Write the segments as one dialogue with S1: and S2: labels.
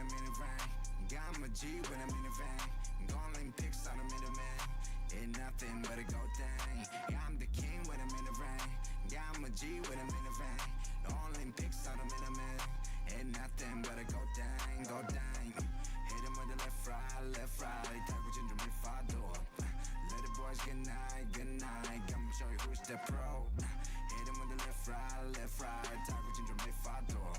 S1: I'm in the rain. Got my G when I'm in the vein. Going pics on the middleman. Ain't nothing but a gold thing. I'm the king when I'm in the rain. Got my G when I'm in the vein. Only pics on the middleman. Ain't nothing but a gold thing, gold thing. Hit him with the left, right. Type of ginger, me door. Let the boys good night, good night. I'ma show you who's the pro. Hit him with the left, right. Type of ginger, me door.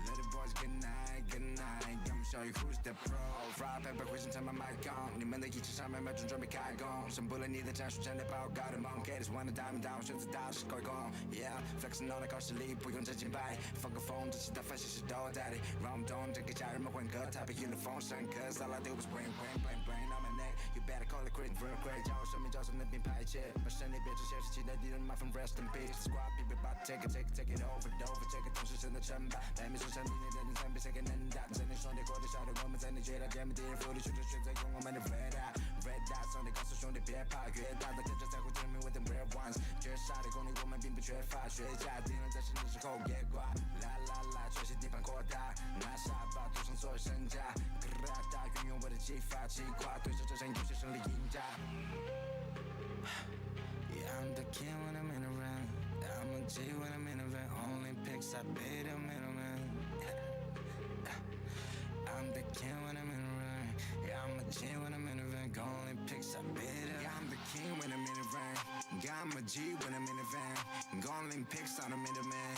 S1: Let the boys good night, good night. I'ma show you who's the pro. Fry paper question time my mic on. 你们的一起上面买准准备开工，胜不了你的战术，真的报告的梦。给的是玩的大名大，我选择大势快攻。Yeah, flexing on 的高实力，不用真金白。放个风，这期的分析师都带领，让我们懂整个家人们换个台北娱乐风声。Cause all I do is bring on my neck. You better call it quit, real great. 叫我生命，叫上那边排解，把胜利变成现实，期待敌人 my friend rest in peace. Squad people about to take it over. 这个都是真的称霸，白面是上敌人的人，三比谁更能打？真的兄弟过得晓得我们在你绝大，歼灭敌人腹地，选择用我们的 red dot。兄弟告诉兄弟别怕，越大的天真才会证明 with the real ones。绝杀的功力我们并不缺乏，学家敌人在胜利之后也挂。啦，全线地盘扩大，拿下吧，赌上所有身家。大运用我的技法，击垮对手，这场游戏胜利赢家。Yeah, I'm the king when I'm in the rain. I'm a G when I'm in the vein. Only picks I beat a middleman. I'm the king when I'm in the rain. Yeah, I'm a G when I'm in the vein. Only picks I beat a. Yeah, I'm the king when I'm in the rain. Got my G when I'm in the vein. Only picks on the middleman.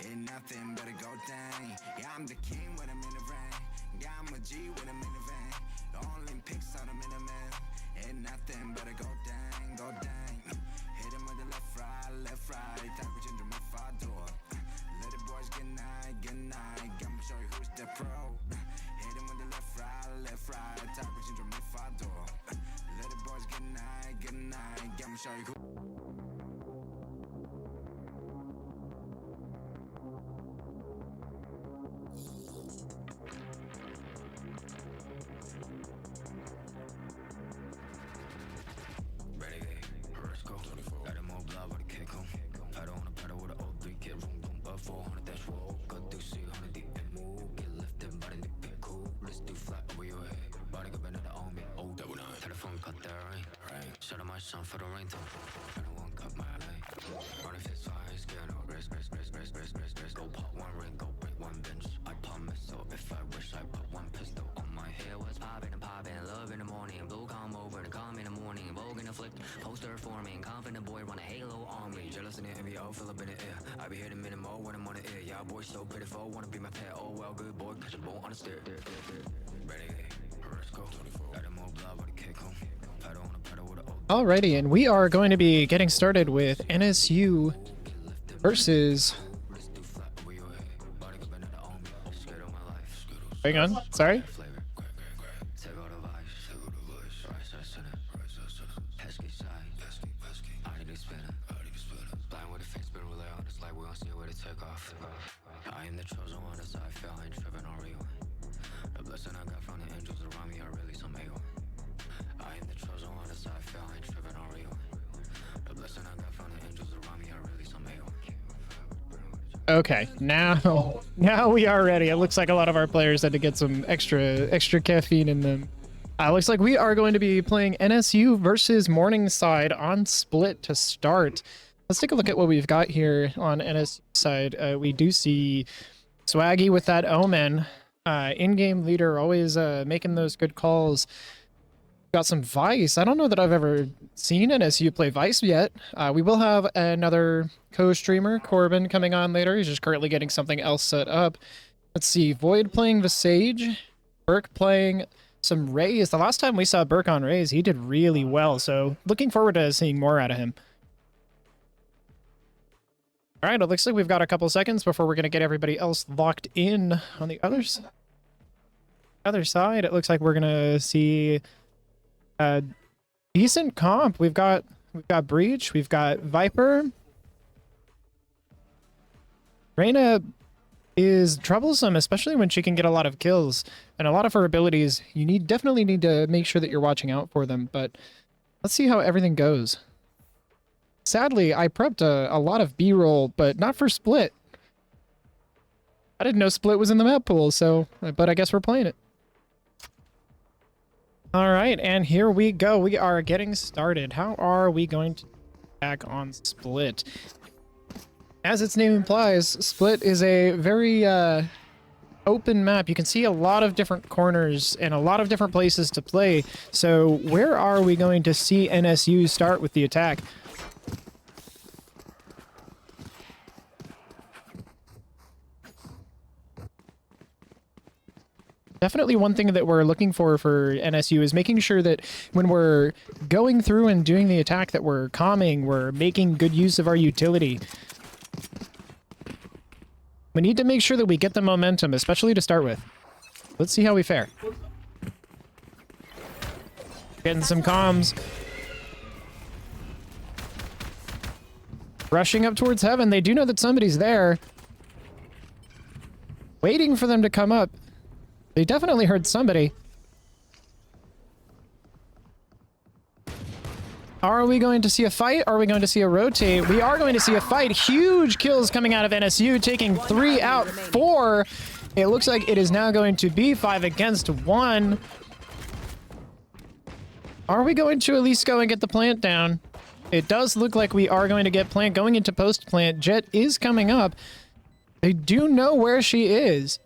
S1: Ain't nothing but a gold thing. Yeah, I'm the king when I'm in the rain. Got my G when I'm in the vein. Only picks on the middleman. Ain't nothing but a gold thing, gold thing. Hit him with the left, right. Type of ginger, me door. Let the boys good night, good night. I'ma show you who's the pro. Hit him with the left, right. Type of ginger, me door. Let the boys good night, good night. I'ma show you who. For the rain, anyone cut my leg. Running fist fires, get no risk. Go pop one ring, go break one bench. I pop myself if I wish I put one pistol on my head. Was popping, love in the morning. Blue come over to come in the morning. Vogue in the flick, poster forming. Confident boy run a halo on me. Jealous in the envy, all fill up in the air. I be hitting minimal when I'm on the air. Yeah, boy so pitiful, wanna be my pet. Oh well, good boy, catch a bone on the stair. Ready, let's go. Got more blood with a kick home. Pedal on a pedal with a.
S2: Alrighty, and we are going to be getting started with NSU versus... Hang on, sorry.
S1: I am the chosen one, as I fell, I ain't tripping on real. The blessing I got from the angels around me are really some able. I am the chosen one, as I fell, I ain't tripping on real. The blessing I got from the angels around me are really some able.
S2: Okay, now we are ready. It looks like a lot of our players had to get some extra caffeine in them. Looks like we are going to be playing NSU versus Morningside on Split to start. Let's take a look at what we've got here on NSU side. We do see Swaggy with that Omen. In-game leader, always making those good calls. Got some Vice. I don't know that I've ever seen NSU play Vice yet. We will have another co-streamer, Corbin, coming on later. He's just currently getting something else set up. Let's see, Void playing Visage, Burke playing some Raze. The last time we saw Burke on Raze, he did really well, so looking forward to seeing more out of him. All right, it looks like we've got a couple seconds before we're going to get everybody else locked in on the other side. It looks like we're going to see a decent comp. We've got Breach, we've got Viper. Reyna is troublesome, especially when she can get a lot of kills, and a lot of her abilities, you definitely need to make sure that you're watching out for them, but let's see how everything goes. Sadly, I prepped a lot of B-roll, but not for Split. I didn't know Split was in the map pool, so, but I guess we're playing it. All right, and here we go. We are getting started. How are we going to attack on Split? As its name implies, Split is a very open map. You can see a lot of different corners and a lot of different places to play. So where are we going to see NSU start with the attack? Definitely one thing that we're looking for NSU is making sure that when we're going through and doing the attack that we're calming, we're making good use of our utility. We need to make sure that we get the momentum, especially to start with. Let's see how we fare. Getting some comms. Rushing up towards heaven. They do know that somebody's there. Waiting for them to come up. They definitely heard somebody. Are we going to see a fight? Are we going to see a rotate? We are going to see a fight. Huge kills coming out of NSU, taking 3 out 4. It looks like it is now going to be 5 against 1. Are we going to at least go and get the plant down? It does look like we are going to get plant going into post plant. Jett is coming up. They do know where she is.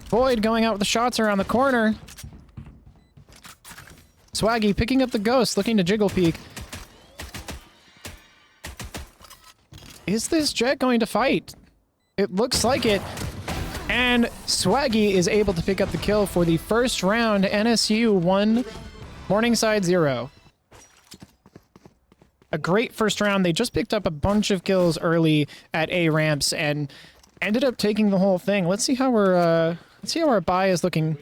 S2: Void going out with the shots around the corner. Swaggy picking up the ghost, looking to jiggle peek. Is this Jett going to fight? It looks like it. And Swaggy is able to pick up the kill for the first round. NSU 1, Morningside 0. A great first round. They just picked up a bunch of kills early at A ramps and ended up taking the whole thing. Let's see how our buy is looking.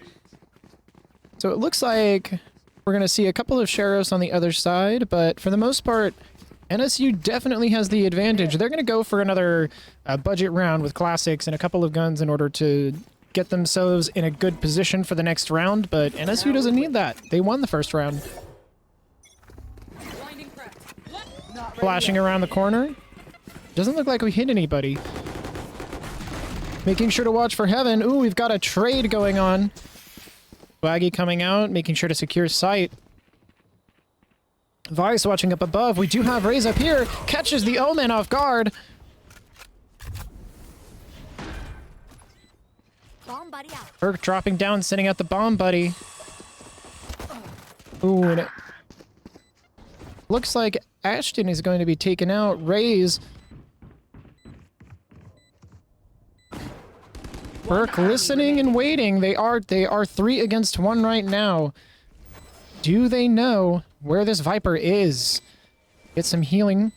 S2: So it looks like we're going to see a couple of sheriffs on the other side, but for the most part, NSU definitely has the advantage. They're going to go for another budget round with classics and a couple of guns in order to get themselves in a good position for the next round, but NSU doesn't need that. They won the first round. Flashing around the corner. Doesn't look like we hit anybody. Making sure to watch for heaven. Ooh, we've got a trade going on. Swaggy coming out, making sure to secure sight. Vice watching up above. We do have Raze up here. Catches the Omen off guard.
S3: Bomb buddy out.
S2: Burke dropping down, sending out the bomb buddy. Ooh, and it looks like Ashton is going to be taken out. Raze. Burke listening and waiting. They are 3 against 1 right now. Do they know where this Viper is? Get some healing.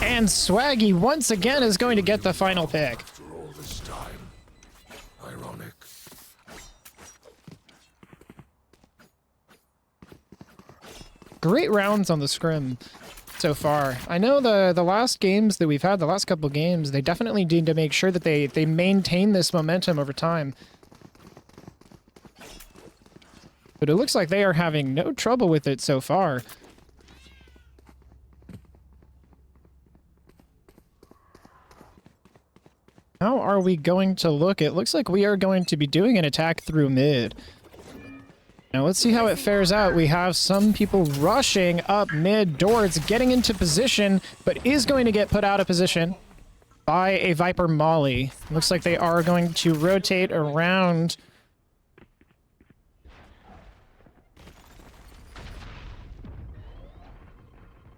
S2: And Swaggy once again is going to get the final pick.
S4: After all this time. Ironic.
S2: Great rounds on the scrim so far. I know the last games that we've had, the last couple games, they definitely need to make sure that they maintain this momentum over time. But it looks like they are having no trouble with it so far. How are we going to look? It looks like we are going to be doing an attack through mid. Now let's see how it fares out. We have some people rushing up mid. Dords getting into position, but is going to get put out of position by a Viper Molly. Looks like they are going to rotate around.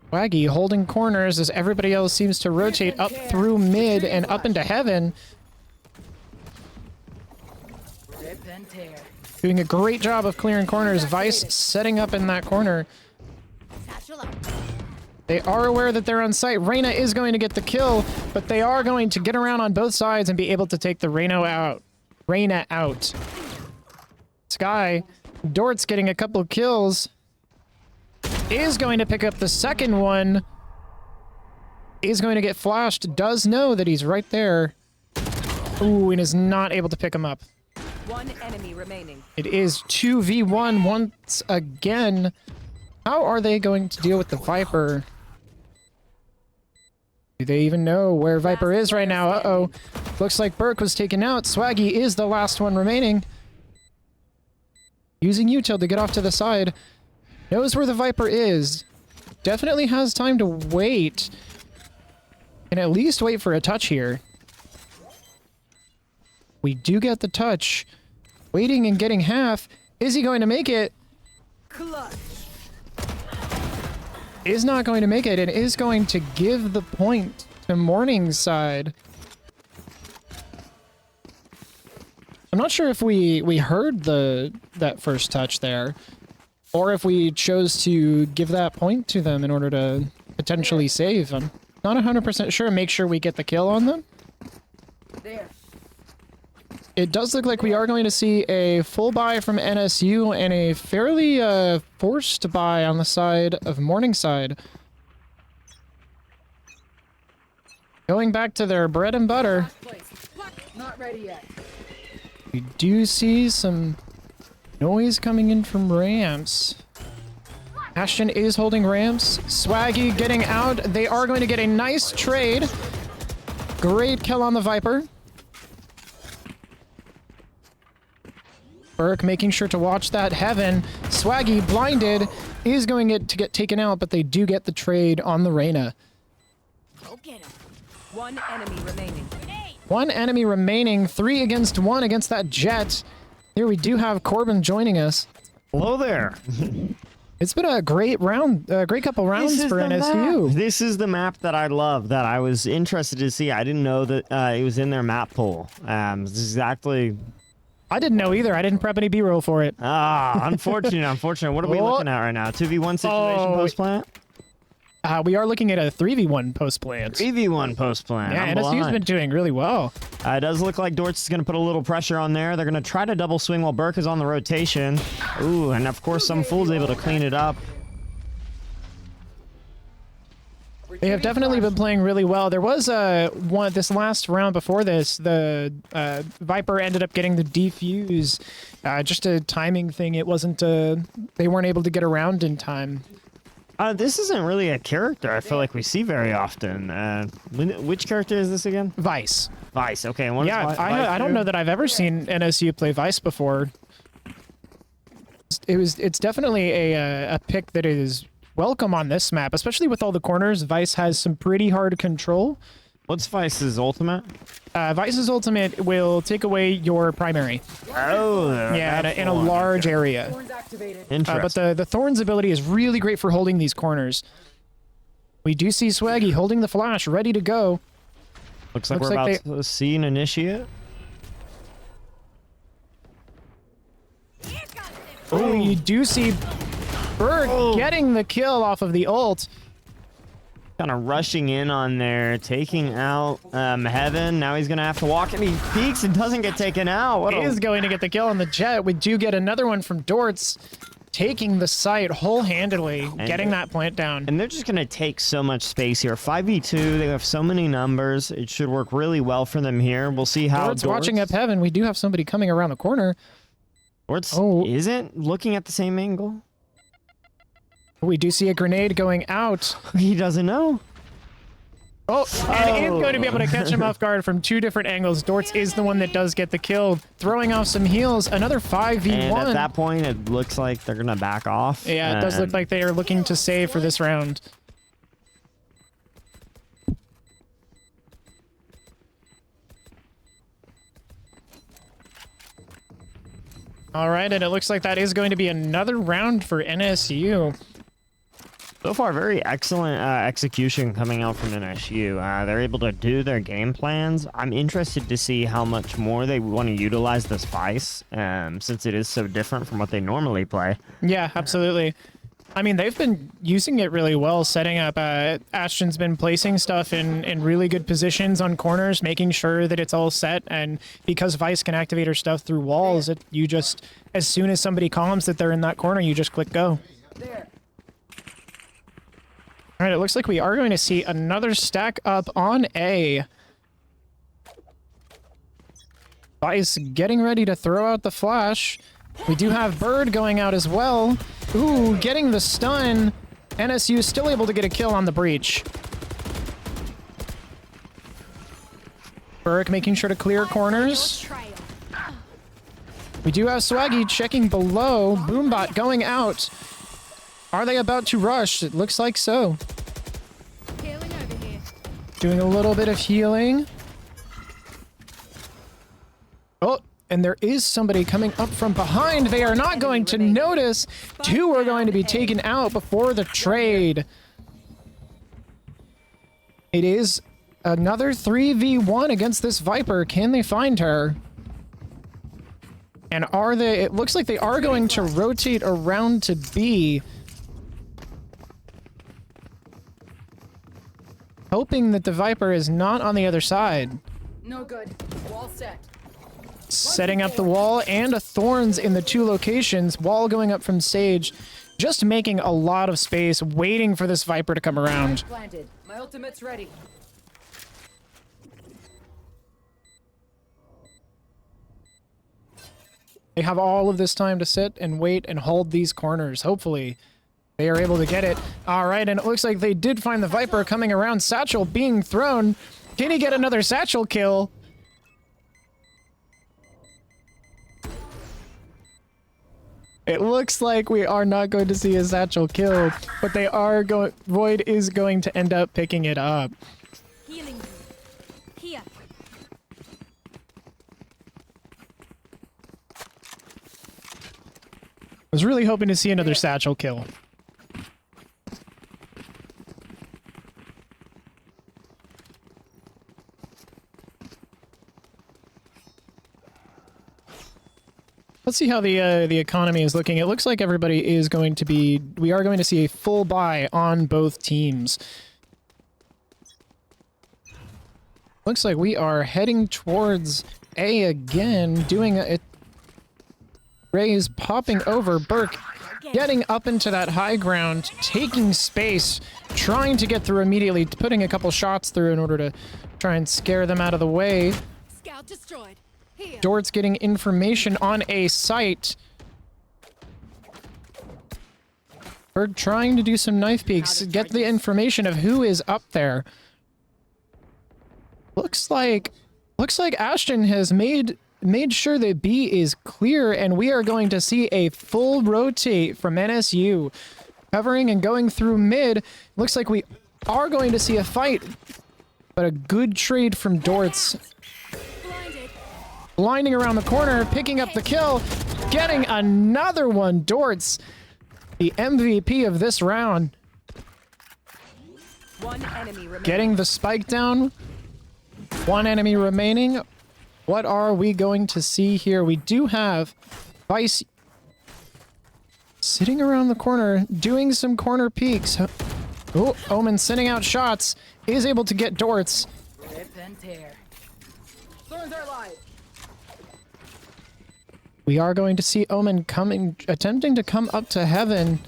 S2: Swaggy holding corners as everybody else seems to rotate up through mid and up into heaven.
S3: Rip and tear.
S2: Doing a great job of clearing corners. Vice setting up in that corner.
S3: Satchel up.
S2: They are aware that they're on site. Reyna is going to get the kill, but they are going to get around on both sides and be able to take the Reyna out. Sky, Dort's getting a couple kills. Is going to pick up the second one. Is going to get flashed. Does know that he's right there. Ooh, and is not able to pick him up.
S5: One enemy remaining.
S2: It is 2v1 once again. How are they going to deal with the Viper? Do they even know where Viper is right now? Uh-oh. Looks like Burke was taken out. Swaggy is the last one remaining. Using util to get off to the side. Knows where the Viper is. Definitely has time to wait. And at least wait for a touch here. We do get the touch. Waiting and getting half. Is he going to make it?
S3: Clutch.
S2: Is not going to make it and is going to give the point to Morningside. I'm not sure if we heard that first touch there, or if we chose to give that point to them in order to potentially save. I'm not 100% sure. Make sure we get the kill on them.
S3: There.
S2: It does look like we are going to see a full buy from NSU and a fairly forced buy on the side of Morningside. Going back to their bread and butter.
S3: Not ready yet.
S2: We do see some noise coming in from ramps. Ashton is holding ramps. Swaggy getting out. They are going to get a nice trade. Great kill on the Viper. Burke making sure to watch that heaven. Swaggy blinded is going to get taken out, but they do get the trade on the Reyna.
S3: Go get him.
S5: One enemy remaining.
S2: One enemy remaining, 3 against 1 against that Jet. Here we do have Corbin joining us.
S6: Hello there.
S2: It's been a great round, great couple rounds for NSU.
S6: This is the map that I love, that I was interested to see. I didn't know that it was in their map pool. This is exactly...
S2: I didn't know either. I didn't prep any B-roll for it.
S6: Unfortunate. What are we looking at right now? 2v1 situation post-plant?
S2: We are looking at a 3v1 post-plant.
S6: 3v1 post-plant.
S2: Yeah, NSU's been doing really well.
S6: It does look like Dortz is going to put a little pressure on there. They're going to try to double swing while Burke is on the rotation. Ooh, and of course some fool's able to clean it up.
S2: They have definitely been playing really well. There was this last round before this, the Viper ended up getting the defuse. Just a timing thing. It wasn't, they weren't able to get around in time.
S6: This isn't really a character I feel like we see very often. Which character is this again?
S2: Vice.
S6: Vice, okay. And
S2: Yeah, I don't know that I've ever seen NSU play Vice before. It's definitely a pick that is welcome on this map, especially with all the corners. Vice has some pretty hard control.
S6: What's Vice's ultimate?
S2: Vice's ultimate will take away your primary.
S6: Oh,
S2: Yeah, in a large area.
S6: interesting.
S2: But the Thorns ability is really great for holding these corners. We do see Swaggy holding the flash, ready to go.
S6: Looks like
S2: looks
S6: we're
S2: like
S6: about to see an initiate.
S2: Oh, you do see Burke getting the kill off of the ult.
S6: Kind of rushing in on there, taking out Heaven. Now he's going to have to walk, and he peeks and doesn't get taken out. What
S2: He is going to get the kill on the Jet. We do get another one from Dortz, taking the site whole-handedly, getting that plant down.
S6: And they're just going to take so much space here. 5v2, they have so many numbers. It should work really well for them here. We'll see how
S2: Dortz watching up Heaven. We do have somebody coming around the corner.
S6: Dortz isn't looking at the same angle.
S2: We do see a grenade going out.
S6: He doesn't know.
S2: And is going to be able to catch him off guard from 2 different angles. Dortz is the one that does get the kill, throwing off some heals. Another 5v1.
S6: And at that point, it looks like they're going to back off.
S2: Yeah, it does look like they are looking to save for this round. All right, and it looks like that is going to be another round for NSU.
S6: So far, very excellent execution coming out from NSU. They're able to do their game plans. I'm interested to see how much more they want to utilize this Vice, since it is so different from what they normally play.
S2: Yeah, absolutely. I mean, they've been using it really well, setting up. Ashton's been placing stuff in really good positions on corners, making sure that it's all set. And because Vice can activate her stuff through walls, you just, as soon as somebody calms that they're in that corner, you just click go.
S3: There.
S2: All right, it looks like we are going to see another stack up on A. Vice getting ready to throw out the flash. We do have Bird going out as well. Ooh, getting the stun. NSU is still able to get a kill on the breach. Burke making sure to clear corners. We do have Swaggy checking below. Boombot going out. Are they about to rush? It looks like so.
S3: Healing over here.
S2: Doing a little bit of healing. Oh, and there is somebody coming up from behind. They are not going to notice. Two are going to be taken out before the trade. It is another 3v1 against this Viper. Can they find her? And are they... It looks like they are going to rotate around to B. Hoping that the Viper is not on the other side.
S3: No good. Wall set.
S2: Setting up the wall and a Thorns in the two locations. Wall going up from Sage. Just making a lot of space, waiting for this Viper to come around.
S3: Planted. My ultimate's ready.
S2: They have all of this time to sit and wait and hold these corners. Hopefully, they are able to get it. All right, and it looks like they did find the Viper coming around. Satchel being thrown. Can he get another Satchel kill? It looks like we are not going to see a Satchel kill, but they are going. Void is going to end up picking it up.
S3: Healing you. Here.
S2: I was really hoping to see another Satchel kill. Let's see how the economy is looking. It looks like everybody is going to be... We are going to see a full buy on both teams. Looks like we are heading towards A again, doing it. Ray's popping over. Burke getting up into that high ground, taking space, trying to get through immediately, putting a couple shots through in order to try and scare them out of the way.
S3: Scout destroyed. Here.
S2: Dort's getting information on a site. Berg trying to do some knife peeks, get the information of who is up there. Looks like Ashton has made sure that B is clear, and we are going to see a full rotate from NSU. Covering and going through mid. Looks like we are going to see a fight, but a good trade from Dortz. Blinding around the corner, picking up the kill, getting another one. Dortz, the MVP of this round.
S5: One enemy remaining.
S2: Getting the spike down. One enemy remaining. What are we going to see here? We do have Vice sitting around the corner, doing some corner peeks. Oh, Omen sending out shots. Is able to get Dortz.
S3: Rip and tear. Thorns are alive.
S2: We are going to see Omen attempting to come up to heaven.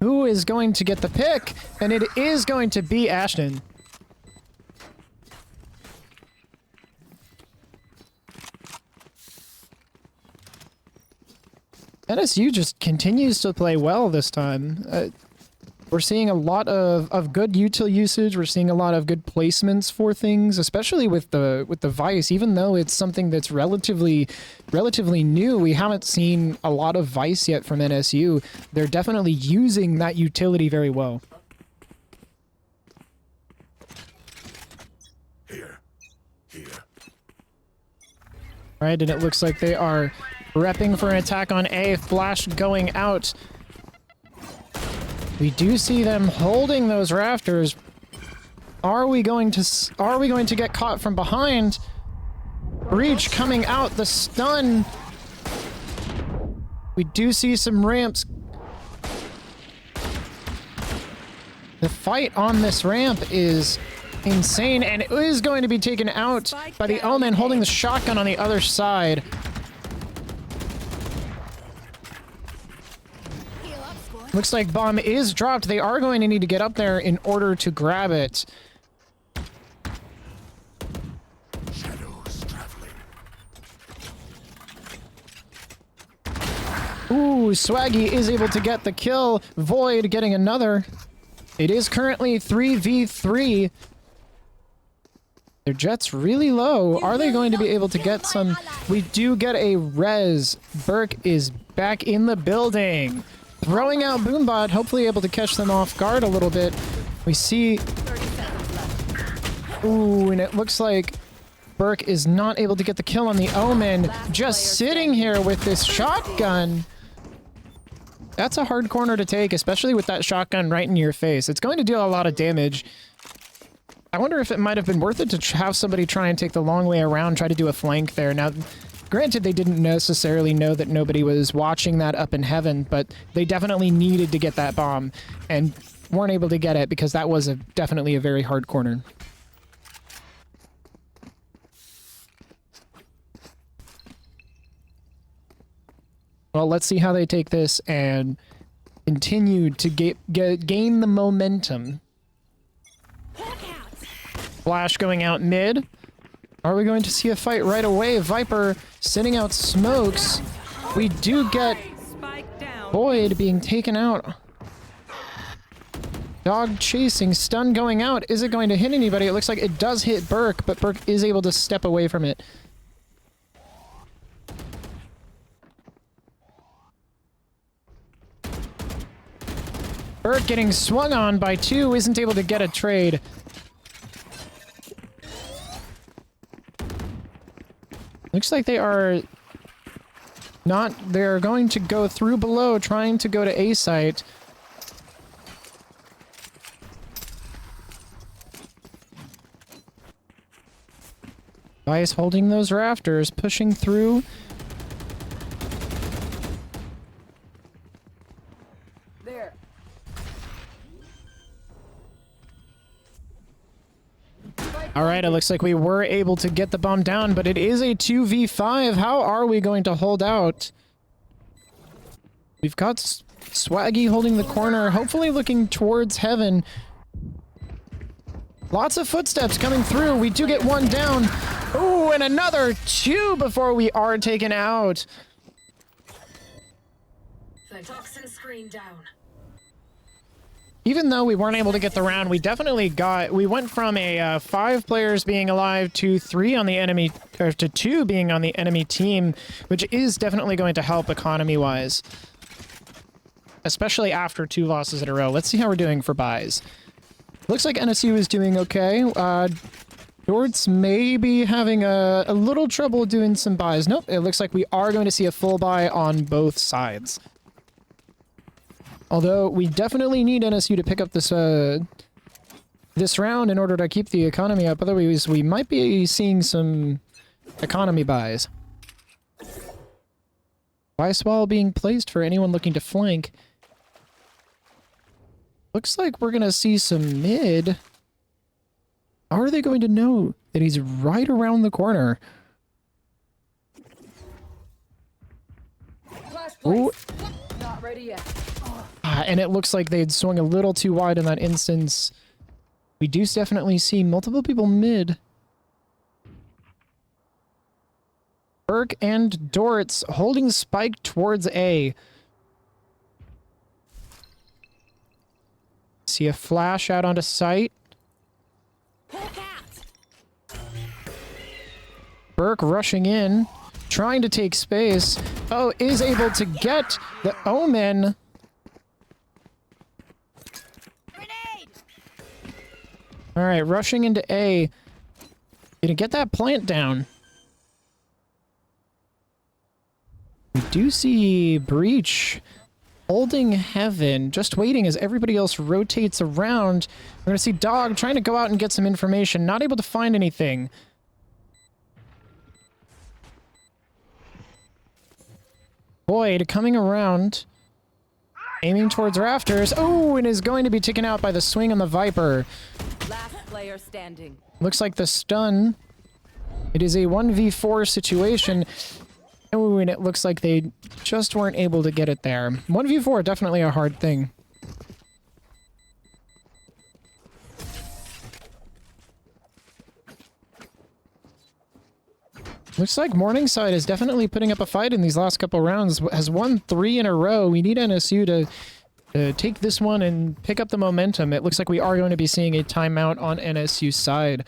S2: Who is going to get the pick? And it is going to be Ashton. NSU just continues to play well this time. We're seeing a lot of good util usage. We're seeing a lot of good placements for things, especially with the Vice. Even though it's something that's relatively new, we haven't seen a lot of Vice yet from NSU. They're definitely using that utility very well.
S4: Here.
S2: Right, and it looks like they are repping for an attack on A. Flash going out. We do see them holding those rafters. Are we going to get caught from behind? Breach coming out, the stun. We do see some ramps. The fight on this ramp is insane, and it is going to be taken out by the Omen holding the shotgun on the other side. Looks like bomb is dropped. They are going to need to get up there in order to grab it.
S4: Shadows traveling.
S2: Ooh, Ooh, Swaggy is able to get the kill. Void getting another. It is currently 3v3. Their Jett's really low. Are they going to be able to get some? We do get a res. Burke is back in the building. Throwing out Boombot, hopefully able to catch them off guard a little bit. We see... Ooh, and it looks like Burke is not able to get the kill on the Omen. Just sitting here with this shotgun. That's a hard corner to take, especially with that shotgun right in your face. It's going to deal a lot of damage. I wonder if it might have been worth it to have somebody try and take the long way around, try to do a flank there. Now, granted, they didn't necessarily know that nobody was watching that up in heaven, but they definitely needed to get that bomb and weren't able to get it because that was definitely a very hard corner. Well, let's see how they take this and continue to gain the momentum. Flash going out mid. Are we going to see a fight right away? Viper sending out smokes. We do get Void being taken out. Dog chasing, stun going out. Is it going to hit anybody? It looks like it does hit Burke, but Burke is able to step away from it. Burke getting swung on by two, isn't able to get a trade. Looks like they are not... They're going to go through below, trying to go to A site. Vice holding those rafters, pushing through.
S3: There.
S2: All right, it looks like we were able to get the bomb down, but it is a 2v5. How are we going to hold out? We've got Swaggy holding the corner, hopefully looking towards heaven. Lots of footsteps coming through. We do get one down. Ooh, and another two before we are taken out.
S3: The toxin screen down.
S2: Even though we weren't able to get the round, we definitely got... We went from a 5 players being alive to 3 on the enemy... Or to 2 being on the enemy team, which is definitely going to help economy-wise. Especially after 2 losses in a row. Let's see how we're doing for buys. Looks like NSU is doing okay. Dortz may be having a little trouble doing some buys. Nope, it looks like we are going to see a full buy on both sides. Although, we definitely need NSU to pick up this this round in order to keep the economy up. Otherwise, we might be seeing some economy buys. Vice wall being placed for anyone looking to flank. Looks like we're going to see some mid. How are they going to know that he's right around the corner?
S3: Flash
S2: Ooh.
S3: place. Not ready yet.
S2: And it looks like they'd swung a little too wide in that instance. We do definitely see multiple people mid. Burke and Dortz holding Spike towards A. See a flash out onto site. Burke rushing in, trying to take space. Oh, is able to get the Omen. All right, rushing into A. Gonna get that plant down. We do see Breach holding heaven, just waiting as everybody else rotates around. We're gonna see Dog trying to go out and get some information, not able to find anything. Void coming around, aiming towards rafters. Oh, and is going to be taken out by the swing on the Viper.
S5: Last player standing.
S2: Looks like the stun. It is a 1v4 situation. Oh, and it looks like they just weren't able to get it there. 1v4, definitely a hard thing. Looks like Morningside is definitely putting up a fight in these last couple rounds. Has won 3 in a row. We need NSU to take this one and pick up the momentum. It looks like we are going to be seeing a timeout on NSU's side.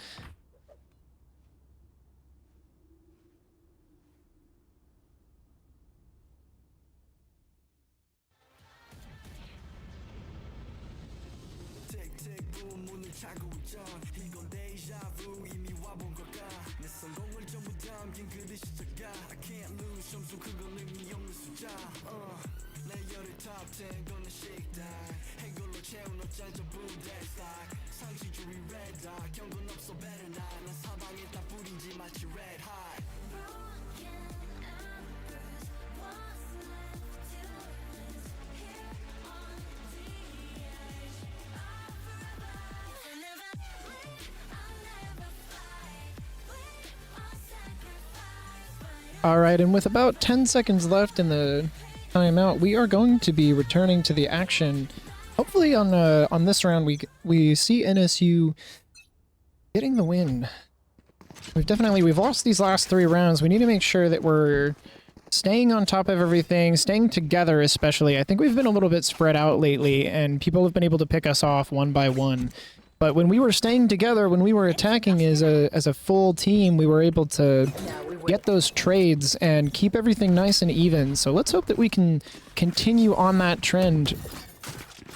S2: All right, and with about 10 seconds left in the timeout, we are going to be returning to the action. Hopefully on this round, we see NSU getting the win. We've lost these last 3 rounds. We need to make sure that we're staying on top of everything, staying together especially. I think we've been a little bit spread out lately, and people have been able to pick us off one by one. But when we were staying together, when we were attacking as a full team, we were able to get those trades and keep everything nice and even. So let's hope that we can continue on that trend.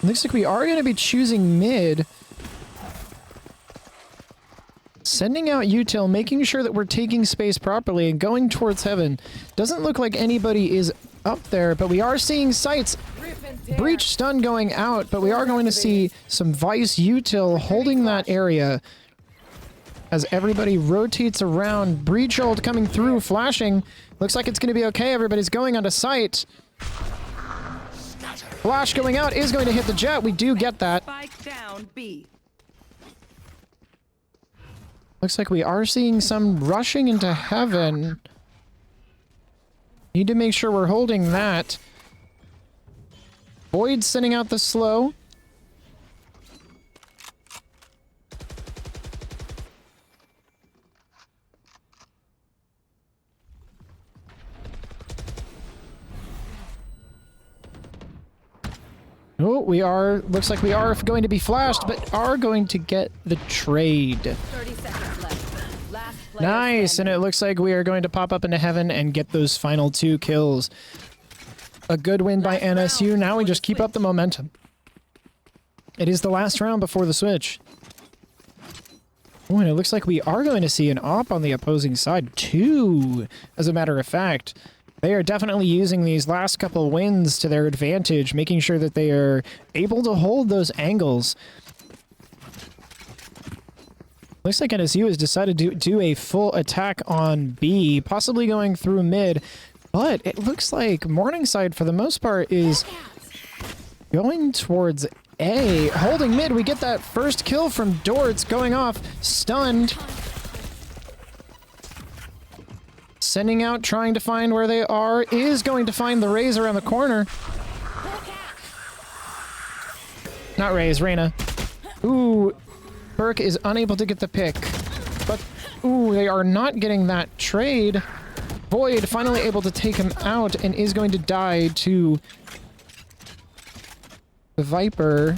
S2: Looks like we are going to be choosing mid. Sending out util, making sure that we're taking space properly and going towards heaven. Doesn't look like anybody is up there, but we are seeing sights. Breach stun going out, but we are going to see some Vice util holding that area as everybody rotates around. Breach ult coming through, flashing. Looks like it's going to be okay. Everybody's going onto site. Flash going out is going to hit the jet. We do get that.
S5: Spike down B.
S2: Looks like we are seeing some rushing into heaven. Need to make sure we're holding that. Void sending out the slow. Oh, looks like we are going to be flashed, but are going to get the trade.
S5: 30 seconds left. Last player
S2: Nice, and
S5: standing.
S2: it looks like we are going to pop up into heaven and get those final 2 kills. A good win by NSU. Now we just keep up the momentum. It is the last round before the switch. Oh, and it looks like we are going to see an op on the opposing side. 2, as a matter of fact. They are definitely using these last couple wins to their advantage, making sure that they are able to hold those angles. Looks like NSU has decided to do a full attack on B, possibly going through mid, but it looks like Morningside, for the most part, is going towards A. Holding mid, we get that first kill from Dortz going off, stunned. Sending out, trying to find where they are, is going to find the Raze around the corner. Not Raze, Reyna. Ooh, Burke is unable to get the pick. But, ooh, they are not getting that trade. Void finally able to take him out and is going to die to the Viper.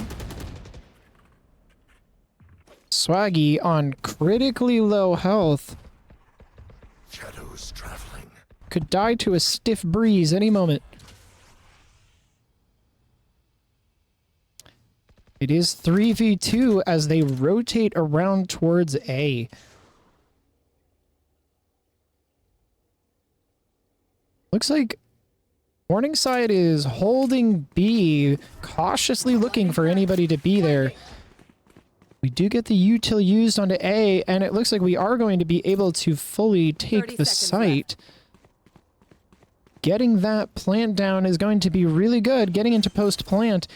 S2: Swaggy on critically low health.
S4: Shadows traveling.
S2: Could die to a stiff breeze any moment. It is 3v2 as they rotate around towards A. Looks like Morningside is holding B, cautiously looking for anybody to be there. We do get the util used onto A, and it looks like we are going to be able to fully
S5: 30
S2: take the
S5: seconds
S2: site. Getting that plant down is going to be really good. Getting into post-plant.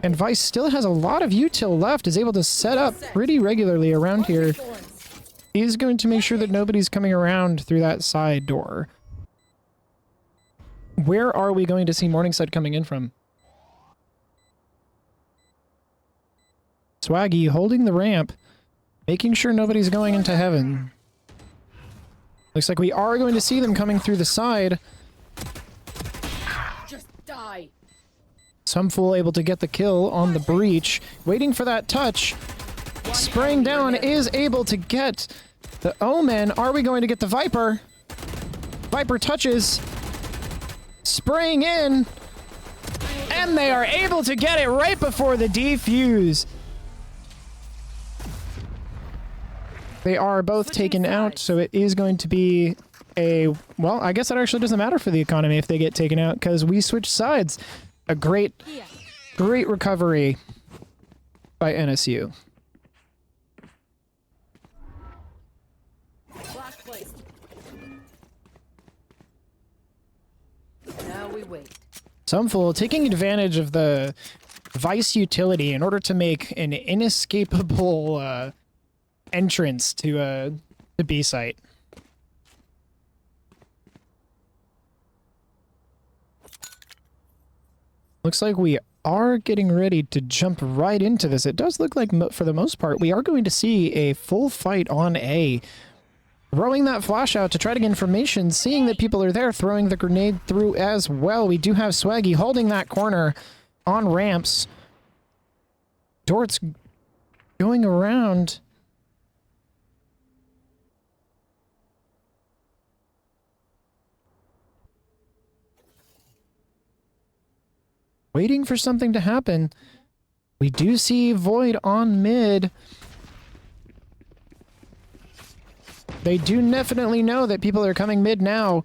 S2: And Vice still has a lot of util left, is able to set up pretty regularly around here. Is going to make sure that nobody's coming around through that side door. Where are we going to see Morningside coming in from? Swaggy holding the ramp. Making sure nobody's going into heaven. Looks like we are going to see them coming through the side.
S3: Just die.
S2: Some fool able to get the kill on the breach. Waiting for that touch. Spraying down is able to get the Omen. Are we going to get the Viper? Viper touches. Spraying in. And they are able to get it right before the defuse. They are both taken out, so it is going to be a... Well, I guess it actually doesn't matter for the economy if they get taken out, because we switch sides. A great recovery by NSU.
S3: Flash placed. Now we wait.
S2: Some fool taking advantage of the Vice utility in order to make an inescapable entrance to the B site. Looks like we are getting ready to jump right into this. It does look like, for the most part, we are going to see a full fight on A. Throwing that flash out to try to get information, seeing that people are there, throwing the grenade through as well. We do have Swaggy holding that corner on ramps. Dort's going around. Waiting for something to happen. We do see Void on mid. They do definitely know that people are coming mid now.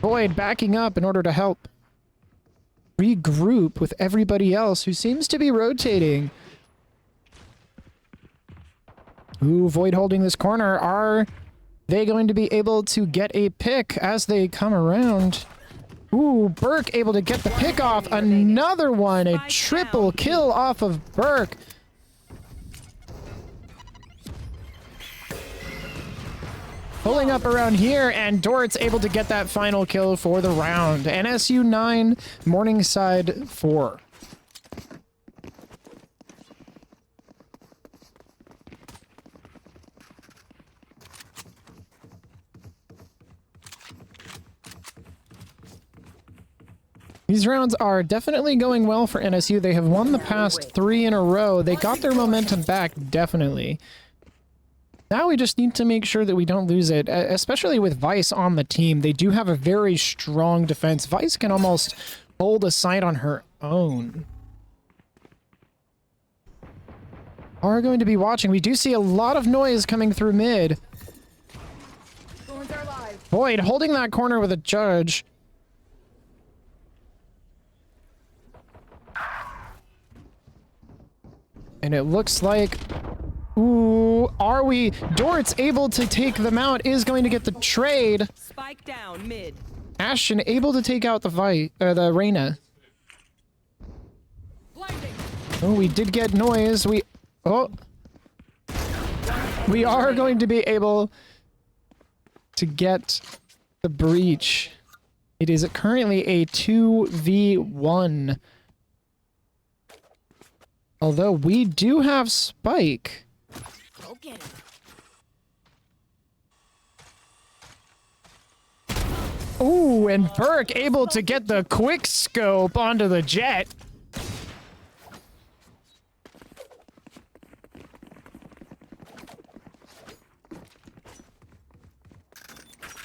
S2: Void backing up in order to help regroup with everybody else who seems to be rotating. Ooh, Void holding this corner. Are they going to be able to get a pick as they come around? Ooh, Burke able to get the pick off. Another one. A triple kill off of Burke. Pulling up around here, and Dort's able to get that final kill for the round. NSU 9, Morningside 4. These rounds are definitely going well for NSU. They have won the past 3 in a row. They got their momentum back, definitely. Now we just need to make sure that we don't lose it, especially with Vice on the team. They do have a very strong defense. Vice can almost hold a site on her own. Are going to be watching. We do see a lot of noise coming through mid.
S3: Thorns are live.
S2: Void holding that corner with a judge. And it looks like... Ooh, are we... Dort's able to take them out, is going to get the trade.
S5: Spike down mid.
S2: Ashton able to take out the Reyna.
S3: Blinding.
S2: Oh, we did get noise. We are going to be able to get the breach. It is currently a 2v1. Although we do have Spike.
S3: Go get it.
S2: Ooh, and Burke able to get the quick scope onto the Jet.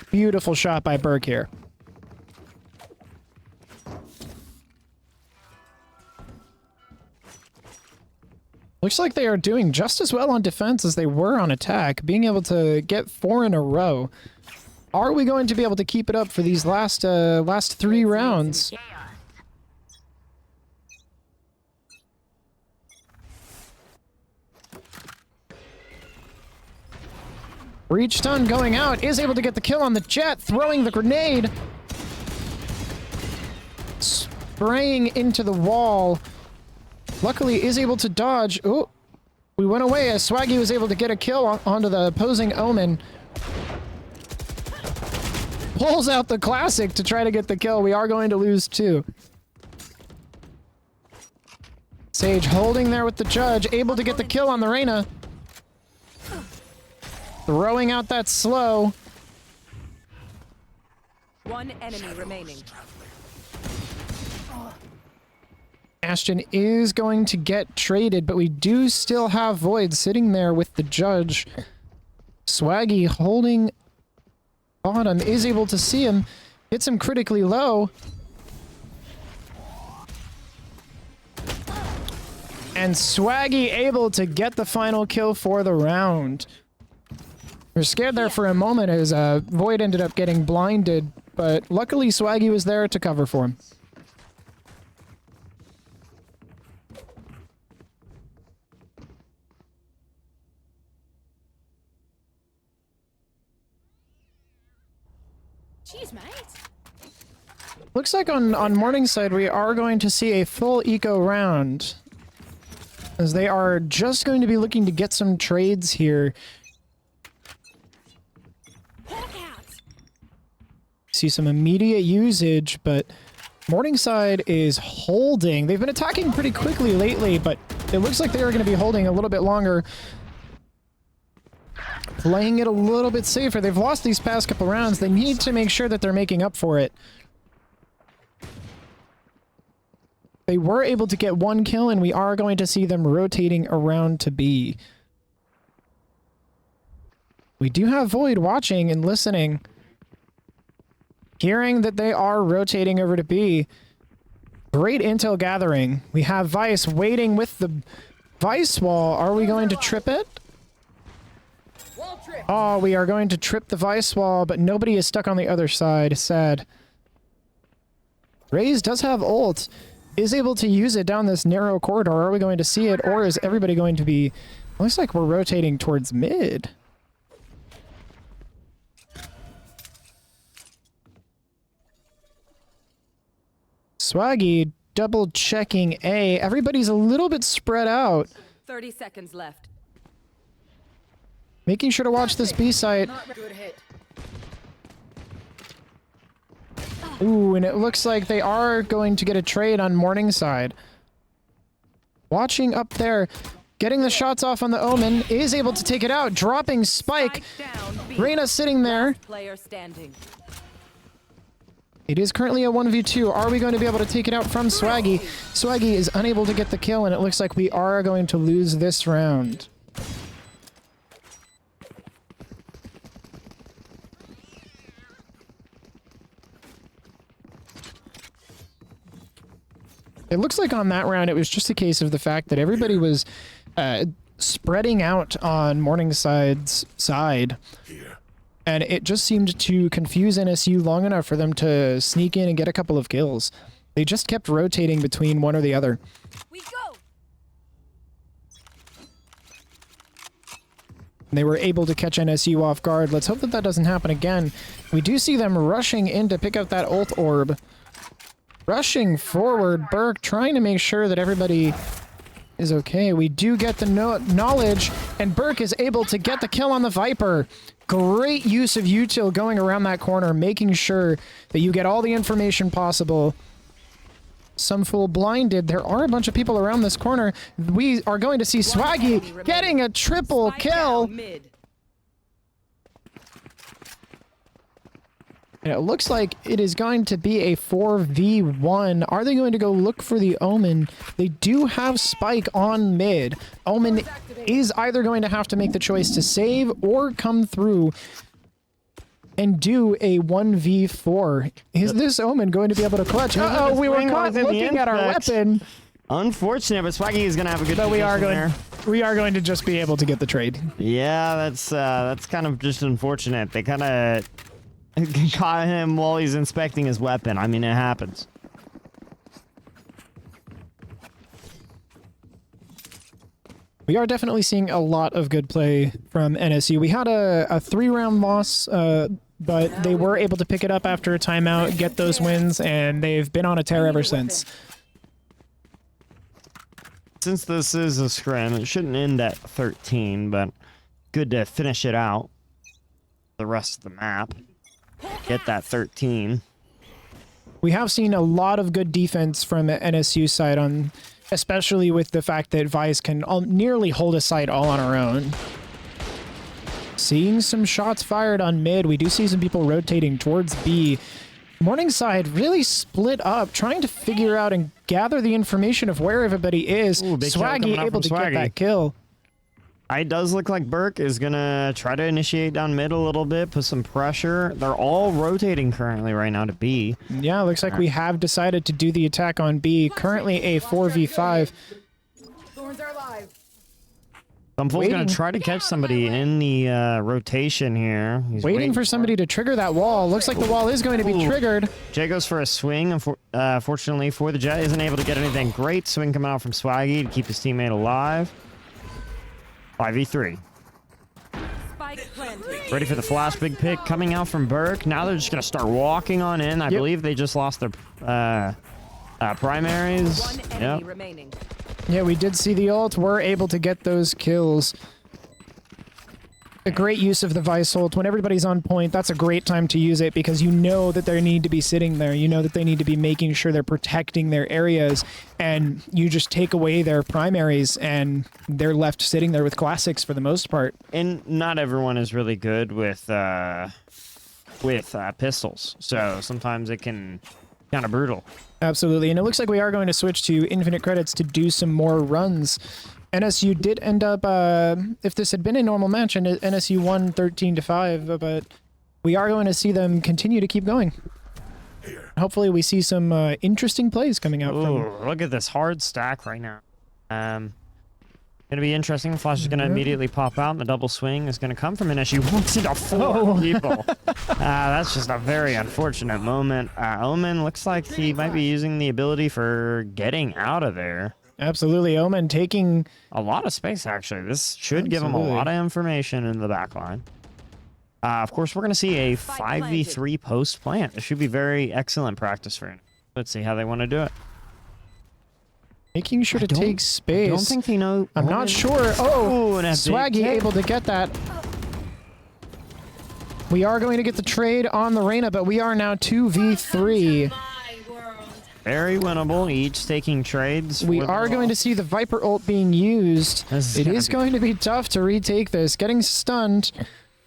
S2: Beautiful shot by Burke here. Looks like they are doing just as well on defense as they were on attack, being able to get 4 in a row. Are we going to be able to keep it up for these last 3 rounds? Breach stun going out, is able to get the kill on the Jet, throwing the grenade. Spraying into the wall. Luckily is able to dodge. Oh, we went away as Swaggy was able to get a kill onto the opposing Omen. Pulls out the classic to try to get the kill. We are going to lose 2. Sage holding there with the judge, able to get the kill on the Reyna. throwing out that slow.
S5: One enemy remaining.
S2: Ashton is going to get traded, but we do still have Void sitting there with the judge. Swaggy holding bottom, is able to see him, hits him critically low. And Swaggy able to get the final kill for the round. We're scared there for a moment as Void ended up getting blinded, but luckily Swaggy was there to cover for him.
S3: Jeez, mate.
S2: Looks like on Morningside we are going to see a full eco round, as they are just going to be looking to get some trades here. See some immediate usage, but Morningside is holding. They've been attacking pretty quickly lately, but it looks like they are going to be holding a little bit longer. Playing it a little bit safer. They've lost these past couple rounds. They need to make sure that they're making up for it. They were able to get one kill, and we are going to see them rotating around to B. We do have Void watching and listening, hearing that they are rotating over to B. Great intel gathering. We have Vice waiting with the Vice wall. Are we going to trip it? Oh, we are going to trip the Vice wall, but nobody is stuck on the other side. Sad. Raze does have ult. Is able to use it down this narrow corridor. Are we going to see it, or is everybody going to be... Looks like we're rotating towards mid. Swaggy double checking A. Everybody's a little bit spread out.
S5: 30 seconds left.
S2: Making sure to watch this B site.
S3: Good hit.
S2: Ooh, and it looks like they are going to get a trade on Morningside. Watching up there, getting the shots off on the Omen, is able to take it out, dropping Spike.
S5: Down, B.
S2: Reyna sitting there.
S5: Player standing.
S2: It is currently a 1v2. Are we going to be able to take it out from Swaggy? Swaggy is unable to get the kill, and it looks like we are going to lose this round. It looks like on that round, it was just a case of the fact that everybody was spreading out on Morningside's side.
S4: Here.
S2: And it just seemed to confuse NSU long enough for them to sneak in and get a couple of kills. They just kept rotating between one or the other.
S3: We go.
S2: They were able to catch NSU off guard. Let's hope that that doesn't happen again. We do see them rushing in to pick up that ult orb. Rushing forward, Burke trying to make sure that everybody is okay. We do get the knowledge, and Burke is able to get the kill on the Viper. Great use of util going around that corner, making sure that you get all the information possible. Some fool blinded. There are a bunch of people around this corner. We are going to see Swaggy getting a triple
S5: Spike
S2: kill.
S5: down, mid.
S2: And it looks like it is going to be a 4v1. Are they going to go look for the Omen? They do have Spike on mid. Omen is either going to have to make the choice to save or come through and do a 1v4. Is this Omen going to be able to clutch? Uh-oh, we were caught looking at our weapon.
S6: Unfortunate, but Swaggy is gonna have a good.
S2: But we are
S6: position
S2: going.
S6: there.
S2: We are going to just be able to get the trade.
S6: Yeah, that's kind of just unfortunate. They kind of caught him while he's inspecting his weapon. I mean, it happens.
S2: We are definitely seeing a lot of good play from NSU. We had a 3-round loss, but they were able to pick it up after a timeout, get those wins, and they've been on a tear ever since.
S6: Since this is a scrim, it shouldn't end at 13, but good to finish it out. The rest of the map. Get that 13.
S2: We have seen a lot of good defense from NSU side, especially with the fact that Vice can nearly hold a site all on our own. Seeing some shots fired on mid. We do see some people rotating towards B. Morningside really split up, trying to figure out and gather the information of where everybody is.
S6: Ooh, big kill
S2: Swaggy
S6: coming out
S2: able
S6: from
S2: to get
S6: Swaggy.
S2: that kill.
S6: It does look like Burke is going to try to initiate down mid a little bit, put some pressure. They're all rotating currently right now to B.
S2: Yeah, looks like we have decided to do the attack on B. Currently a 4v5.
S3: Thorns are alive.
S6: Thumbful's going
S2: Waiting.
S6: to try to catch somebody in the rotation here. He's
S2: Waiting for somebody to trigger that wall. Looks like the wall is going to be
S6: Ooh.
S2: triggered.
S6: Jay goes for a swing. Fortunately for the Jet, isn't able to get anything. Great swing coming out from Swaggy to keep his teammate alive. 5v3.
S5: Spike planted.
S6: Ready for the flash big pick coming out from Burke. Now they're just going to start walking on in. I
S2: Yep.
S6: believe they just lost their primaries.
S5: One enemy
S6: Yep.
S5: remaining.
S2: Yeah, we did see the ult. We're able to get those kills. A great use of the Vice ult. When everybody's on point, that's a great time to use it because you know that they need to be sitting there. You know that they need to be making sure they're protecting their areas, and you just take away their primaries, and they're left sitting there with classics for the most part.
S6: And not everyone is really good with pistols, so sometimes it can kind of brutal.
S2: Absolutely, and it looks like we are going to switch to infinite credits to do some more runs. NSU did end up, if this had been a normal match, and NSU won 13-5, but we are going to see them continue to keep going. Hopefully we see some interesting plays coming out from...
S6: Ooh, look at this hard stack right now. Gonna be interesting. Flash is gonna immediately pop out, and the double swing is gonna come from NSU. Walks into four people. That's just a very unfortunate moment. Omen looks like he might be using the ability for getting out of there.
S2: Absolutely, Omen taking...
S6: A lot of space, actually. This should give him a
S2: Absolutely.
S6: lot of information in the back line. Of course, we're going to see a 5v3 post plant. This should be very excellent practice for him. Let's see how they want to do it.
S2: Making sure to take space.
S6: I don't think they know.
S2: I'm not sure. Oh,
S6: Ooh, and a big
S2: Swaggy
S6: hit.
S2: able to get that. We are going to get the trade on the Reyna, but we are now 2v3.
S6: Very winnable. Each taking trades.
S2: We
S6: for the
S2: are going to
S6: ball.
S2: see the Viper ult being used.
S6: This is
S2: It
S6: gonna
S2: is
S6: be-
S2: going to be tough to retake this. Getting stunned.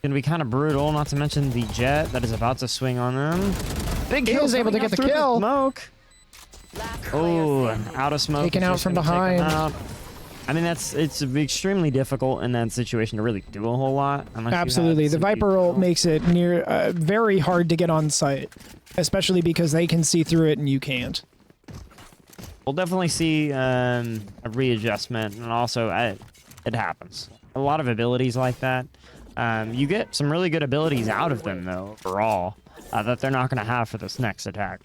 S6: Gonna be kind of brutal. Not to mention the Jet that is about to swing on them. Big
S2: He
S6: kill
S2: is able to
S6: coming
S2: get
S6: up
S2: the
S6: through
S2: kill.
S6: Smoke.
S5: Last player
S6: Oh,
S5: standing.
S6: out of smoke.
S2: Taken
S6: is
S2: out
S6: just
S2: from
S6: gonna take him
S2: behind.
S6: out. I mean, it's extremely difficult in that situation to really do a whole lot. unless you have
S2: Absolutely. The
S6: some
S2: Viper
S6: people.
S2: ult makes it very hard to get on site, especially because they can see through it and you can't.
S6: We'll definitely see a readjustment, and also it happens. A lot of abilities like that. You get some really good abilities out of them, though, overall, that they're not going to have for this next attack.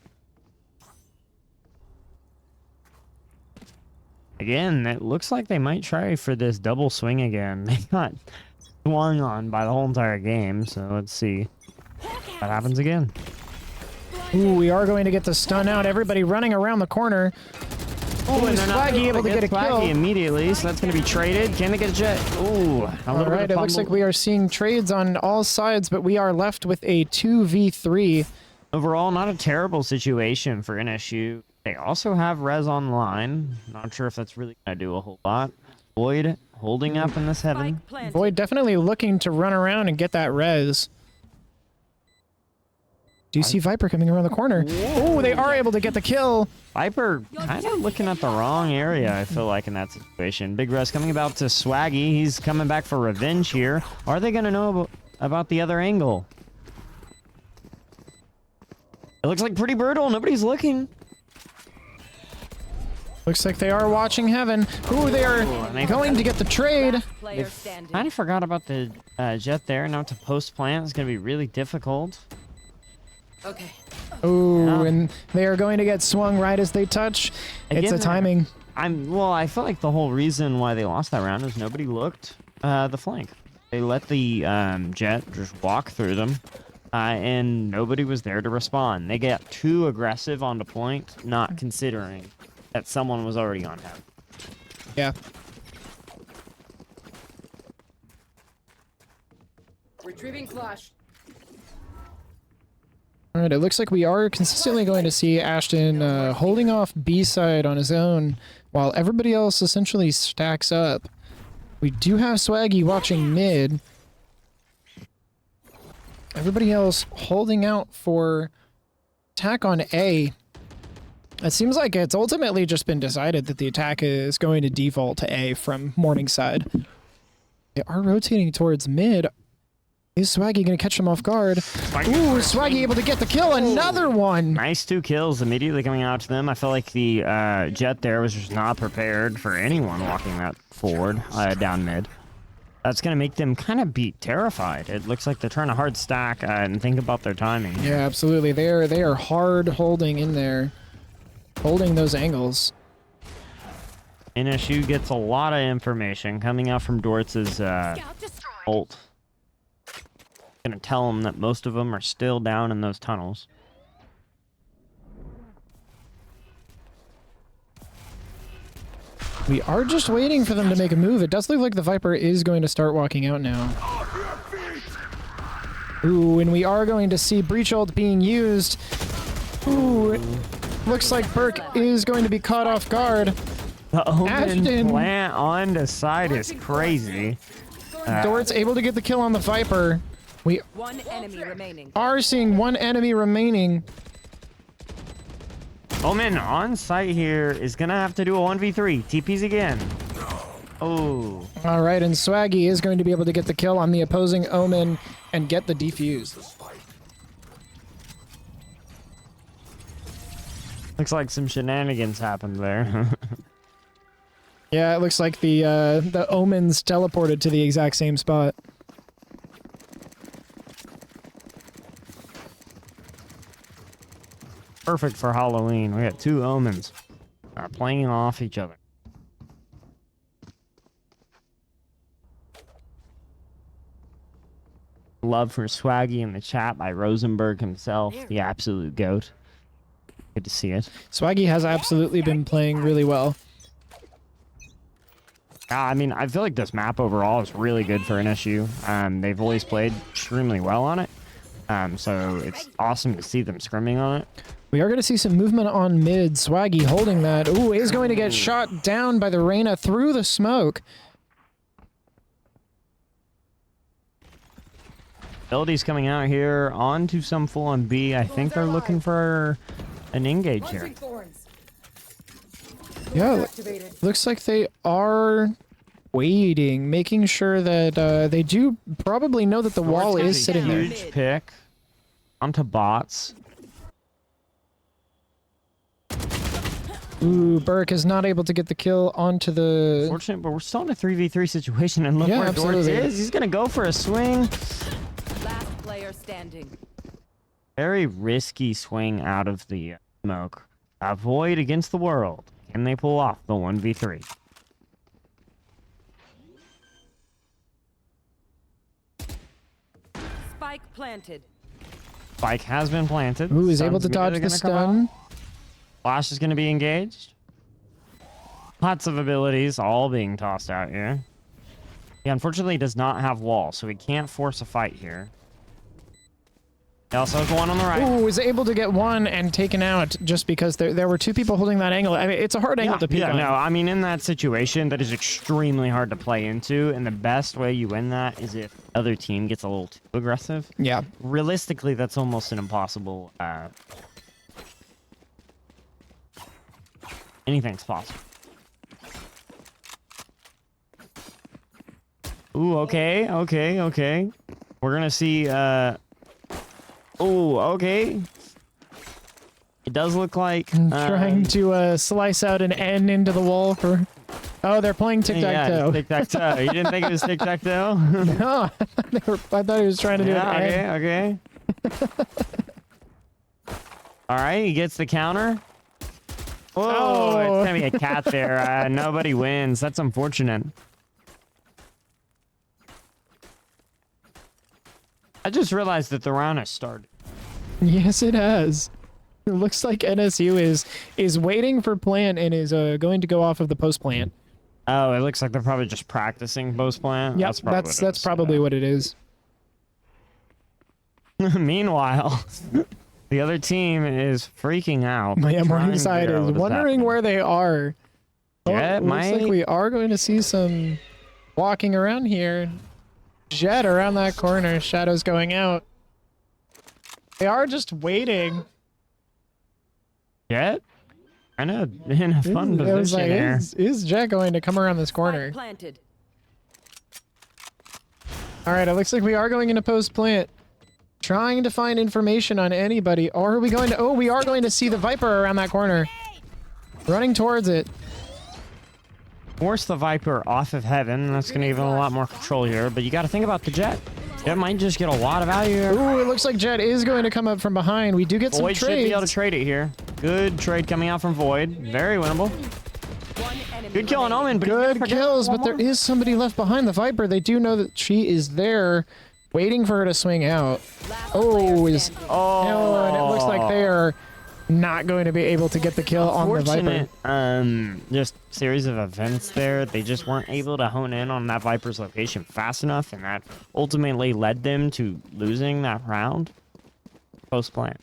S6: Again, it looks like they might try for this double swing again. They got swung on by the whole entire game, so let's see what happens again.
S2: Ooh, we are going to get the stun out. Everybody running around the corner.
S6: Oh, and they're not
S2: Swaggy able to get a
S6: Swaggy
S2: kill.
S6: immediately, so that's going to be traded. Can they get a Jet? Ooh, a
S2: All
S6: little
S2: right,
S6: bit
S2: it
S6: of
S2: looks like
S6: fumble.
S2: we are seeing trades on all sides, but we are left with a 2v3.
S6: Overall, not a terrible situation for NSU. They also have Rez online. Not sure if that's really going to do a whole lot. Void holding up in this heaven.
S5: Spike planted.
S2: Void definitely looking to run around and get that res. Do you see Viper coming around the corner? Oh, they are able to get the kill.
S6: Viper kind of looking at the wrong area, I feel like, in that situation. Big Rez coming about to Swaggy. He's coming back for revenge here. Are they going to know about the other angle? It looks like pretty brutal. Nobody's looking.
S2: Looks like they are watching heaven. Ooh, they are going to get the trade.
S5: Last player standing.
S6: Kind of forgot about the Jet there. Now to post plant is going to be really difficult.
S3: Okay.
S2: Ooh,
S6: Yeah.
S2: and they are going to get swung right as they touch. It's
S6: Again,
S2: a timing.
S6: I feel like the whole reason why they lost that round is nobody looked the flank. They let the Jet just walk through them, and nobody was there to respond. They got too aggressive on the point, not considering that someone was already on heaven.
S2: Yeah.
S3: Retrieving flash.
S2: All right, it looks like we are consistently going to see Ashton holding off B side on his own while everybody else essentially stacks up. We do have Swaggy watching mid. Everybody else holding out for attack on A. It seems like it's ultimately just been decided that the attack is going to default to A from Morningside. They are rotating towards mid. Is Swaggy going to catch him off guard? Ooh, Swaggy able to get the kill. Another one.
S6: Nice 2 kills immediately coming out to them. I felt like the Jet there was just not prepared for anyone walking that forward down mid. That's going to make them kind of be terrified. It looks like they're trying to hard stack and think about their timing.
S2: Yeah, absolutely. They are hard holding in there, holding those angles.
S6: NSU gets a lot of information coming out from Dortz's ult. Gonna tell them that most of them are still down in those tunnels.
S2: We are just waiting for them to make a move. It does look like the Viper is going to start walking out now. Ooh, and we are going to see Breach ult being used. Ooh, it looks like Burke is going to be caught off guard.
S6: The Omen
S2: Ashton.
S6: plant on the side is crazy.
S2: Dortz able to get the kill on the Viper. We
S5: One enemy remaining.
S2: are seeing one enemy remaining.
S6: Omen on site here is gonna have to do a 1v3. TPs again. Oh.
S2: All right, and Swaggy is going to be able to get the kill on the opposing Omen and get the defuse.
S6: Looks like some shenanigans happened there.
S2: Yeah, it looks like the Omens teleported to the exact same spot.
S6: Perfect for Halloween. We got 2 Omens playing off each other. Love for Swaggy in the chat by Rosenberg himself, the absolute GOAT. Good to see it.
S2: Swaggy has absolutely been playing really well.
S6: I mean, I feel like this map overall is really good for NSU. They've always played extremely well on it. So it's awesome to see them scrimming on it.
S2: We are going to see some movement on mid. Swaggy holding that. Ooh, is going to get shot down by the Reyna through the smoke.
S6: Abilities coming out here onto some full on B. I think they're looking for an engage here.
S3: Launching thorns.
S2: Yeah,
S3: Activated.
S2: looks like they are waiting, making sure that they do probably know that the wall
S6: Dortz
S2: is
S6: gets a
S2: sitting there.
S6: huge pick onto bots.
S2: Ooh, Burke is not able to get the kill onto the...
S6: Fortunate, but we're still in a 3v3 situation, and look
S2: Yeah,
S6: where
S2: absolutely.
S6: Dortz is. He's gonna go for a swing.
S5: Last player standing.
S6: Very risky swing out of the smoke. Void against the world. Can they pull off the 1v3?
S5: Spike planted.
S6: Spike has been planted.
S2: Ooh, is able
S6: Stun's
S2: to dodge
S6: immediately
S2: the
S6: gonna come out.
S2: stun.
S6: Flash is going to be engaged. Lots of abilities all being tossed out here. He unfortunately does not have wall, so he can't force a fight here. He also has one on the right.
S2: Ooh, is able to get one and taken out just because there were 2 people holding that angle. I mean, it's a hard angle to pick on.
S6: No, I mean, in that situation, that is extremely hard to play into, and the best way you win that is if the other team gets a little too aggressive.
S2: Yeah.
S6: Realistically, that's almost an impossible... anything's possible. Ooh, okay. We're gonna see, ooh, okay. It does look like...
S2: Trying to slice out an N into the wall for... Oh, they're playing tic-tac-toe.
S6: Yeah, tic-tac-toe. You didn't think it was tic-tac-toe?
S2: No, I thought he was trying to do
S6: Yeah,
S2: an N.
S6: okay. Alright, he gets the counter. Whoa,
S2: Oh.
S6: it's gonna be a cat there. Nobody wins. That's unfortunate. I just realized that the round has started.
S2: Yes, it has. It looks like NSU is waiting for plant and is going to go off of the post plant.
S6: Oh, it looks like they're probably just practicing post plant.
S2: Yep, that's probably what it is.
S6: Meanwhile, the other team is freaking out.
S2: My
S6: trying to
S2: Morningside
S6: figure out
S2: is
S6: what
S2: wondering
S6: happening.
S2: where they are.
S6: Yeah,
S2: Looks like we are going to see some walking around here. Jet around that corner. Shadows going out. They are just waiting.
S6: Jet? Kind of in a fun
S2: It was
S6: position
S2: like,
S6: here.
S2: is Jet going to come around this corner?
S5: Spike planted.
S2: All right, it looks like we are going into post plant. Trying to find information on anybody. Or are we going to... Oh, we are going to see the Viper around that corner. Running towards it.
S6: Force the Viper off of heaven. That's going to give him a lot more control here. But you got to think about the Jet. Jet might just get a lot of value here.
S2: Ooh, it looks like Jet is going to come up from behind. We do get some
S6: Void should be able to
S2: trades.
S6: trade it here. Good trade coming out from Void. Very winnable.
S5: One enemy
S6: Good kill on
S5: remaining.
S6: Omen. But
S2: Good kills, but there is somebody left behind the Viper. They do know that she is there, waiting for her to swing out.
S5: Last
S2: Oh,
S5: player
S2: is...
S5: standing.
S2: Oh, and it looks like they are not going to be able to get the kill on the Viper.
S6: Fortunate, just series of events there. They just weren't able to hone in on that Viper's location fast enough, and that ultimately led them to losing that round. Post plant.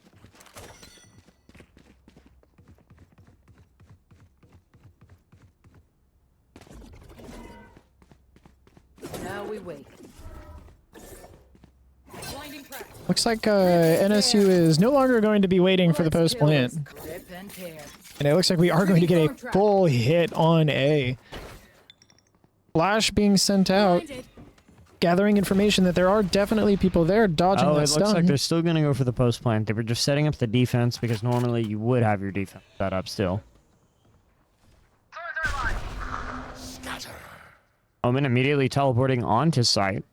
S5: Now we wait.
S2: Looks like NSU is no longer going to be waiting for the post plant.
S3: Rip and tear.
S2: And it looks like we are going to get a full hit on A. Flash being sent out, gathering information that there are definitely people there dodging
S6: Oh,
S2: that
S6: it
S2: stun.
S6: looks like they're still going to go for the post plant. They were just setting up the defense because normally you would have your defense set up still.
S4: Scatter.
S6: Omen immediately teleporting onto site.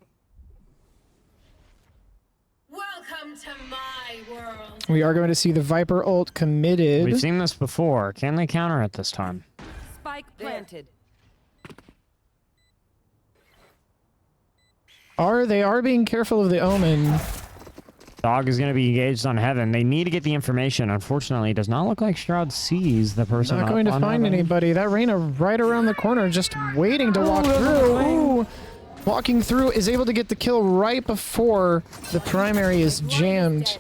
S7: Welcome to my world.
S2: We are going to see the Viper ult committed.
S6: We've seen this before. Can they counter it this time?
S5: Spike planted.
S2: They are being careful of the Omen.
S6: Dog is going to be engaged on heaven. They need to get the information. Unfortunately, it does not look like Shroud sees the person.
S2: Not
S6: up
S2: going to
S6: on
S2: find
S6: heaven.
S2: anybody. That Reyna right around the corner, just waiting to walk through. Ooh. Walking through, is able to get the kill right before the primary is jammed.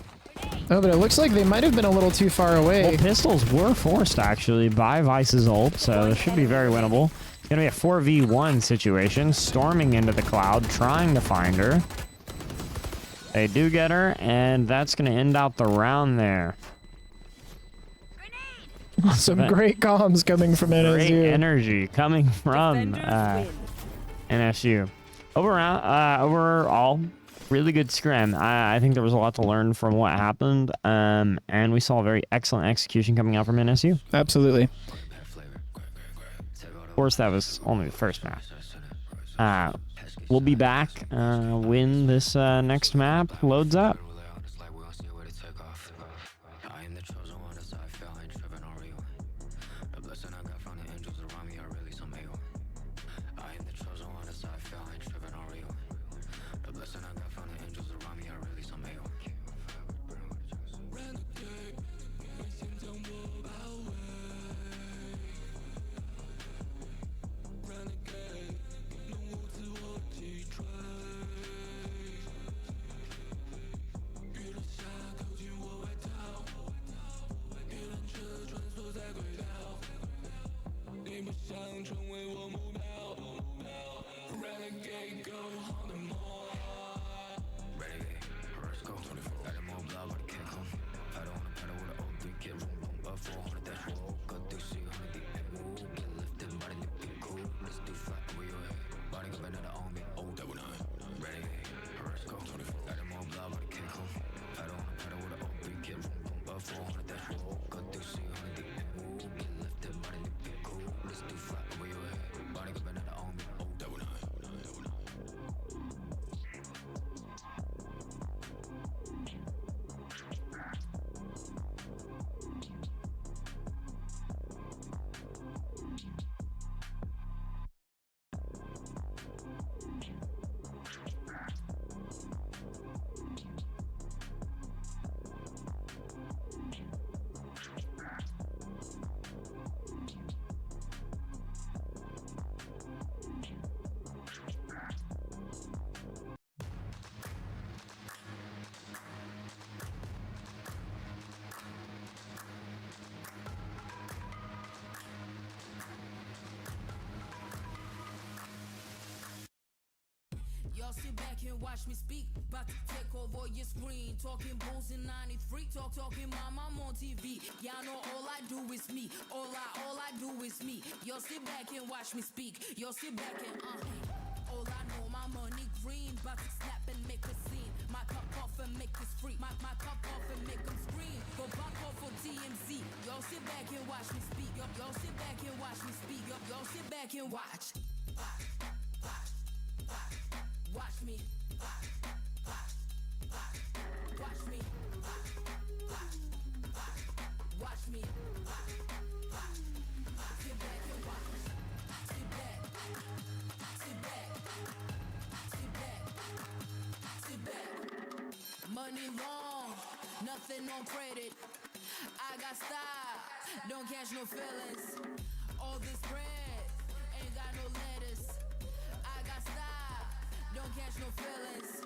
S2: Oh, but it looks like they might have been a little too far away.
S6: Well, pistols were forced actually by Vice's ult, so this should be very winnable. It's going to be a 4v1 situation. Storming into the cloud, trying to find her. They do get her, and that's going to end out the round there.
S2: Some great comms coming from
S6: Great
S2: NSU.
S6: energy coming from
S5: Defenders win.
S6: NSU. Overall, really good scrim. I think there was a lot to learn from what happened, and we saw very excellent execution coming out from NSU.
S2: Absolutely.
S6: Of course, that was only the first map. We'll be back when this next map loads up.
S8: sit back and watch me speak. About to take over your screen. Talking bulls in 93. Talking mom, I'm on TV. Y'all know all I do is me. All I do is me. Yo, sit back and watch me speak. Yo, sit back and all I know, my money green. About to snap and make a scene. My cup off and make this free. My cup off and make them scream. Go back off for TMZ. Yo, sit back and watch me speak. Yo, sit back and watch me speak. Yo, sit back and watch. Watch me. Watch me. Watch me. Sit back and watch. Sit back. Sit back. Sit back. Sit back. Money long, nothing on credit. I got style, don't catch no feelings. All this bread, ain't got no lettuce. I got style, don't catch no feelings.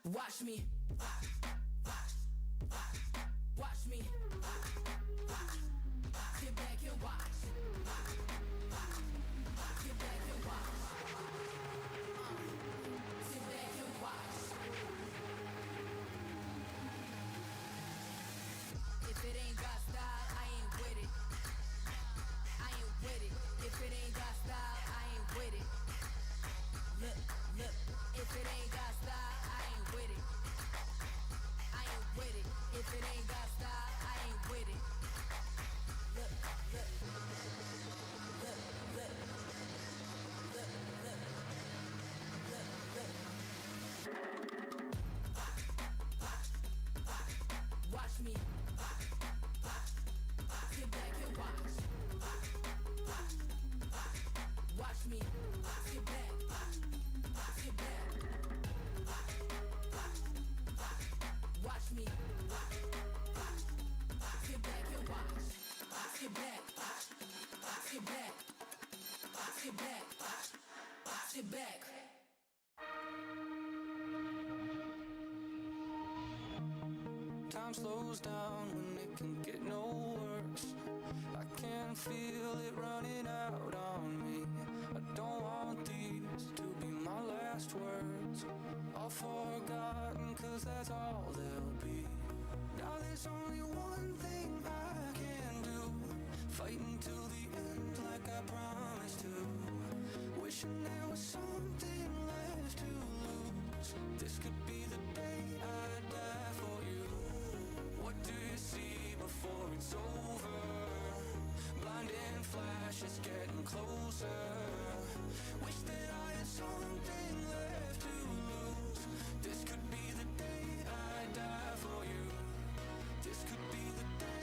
S8: Watch me. Watch me. Sit back and watch. Sit back and watch. Sit back and watch. If it ain't got style, I ain't with it. I ain't with it. If it ain't got style, I ain't with it. Look. If it ain't got style, I ain't with it. I ain't with it. If it ain't got style, I ain't with it. Look. Watch me. Sit back and watch. Watch me. Sit back. Sit back. Watch me. Sit back and watch. Sit back. Sit back. Sit back. Sit back.
S9: Time slows down when it can get no worse. I can feel it running out on me. I don't want these to be my last words. All forgotten, cause that's all they'll be. Now there's only one thing I can do. Fight until the end like I promised to. Wishing there was something left to lose. This could be the day I die for you. What do you see before it's over? Blinding flashes getting closer. Wish that I had something left to lose. This could be the day I die for you. This could be the day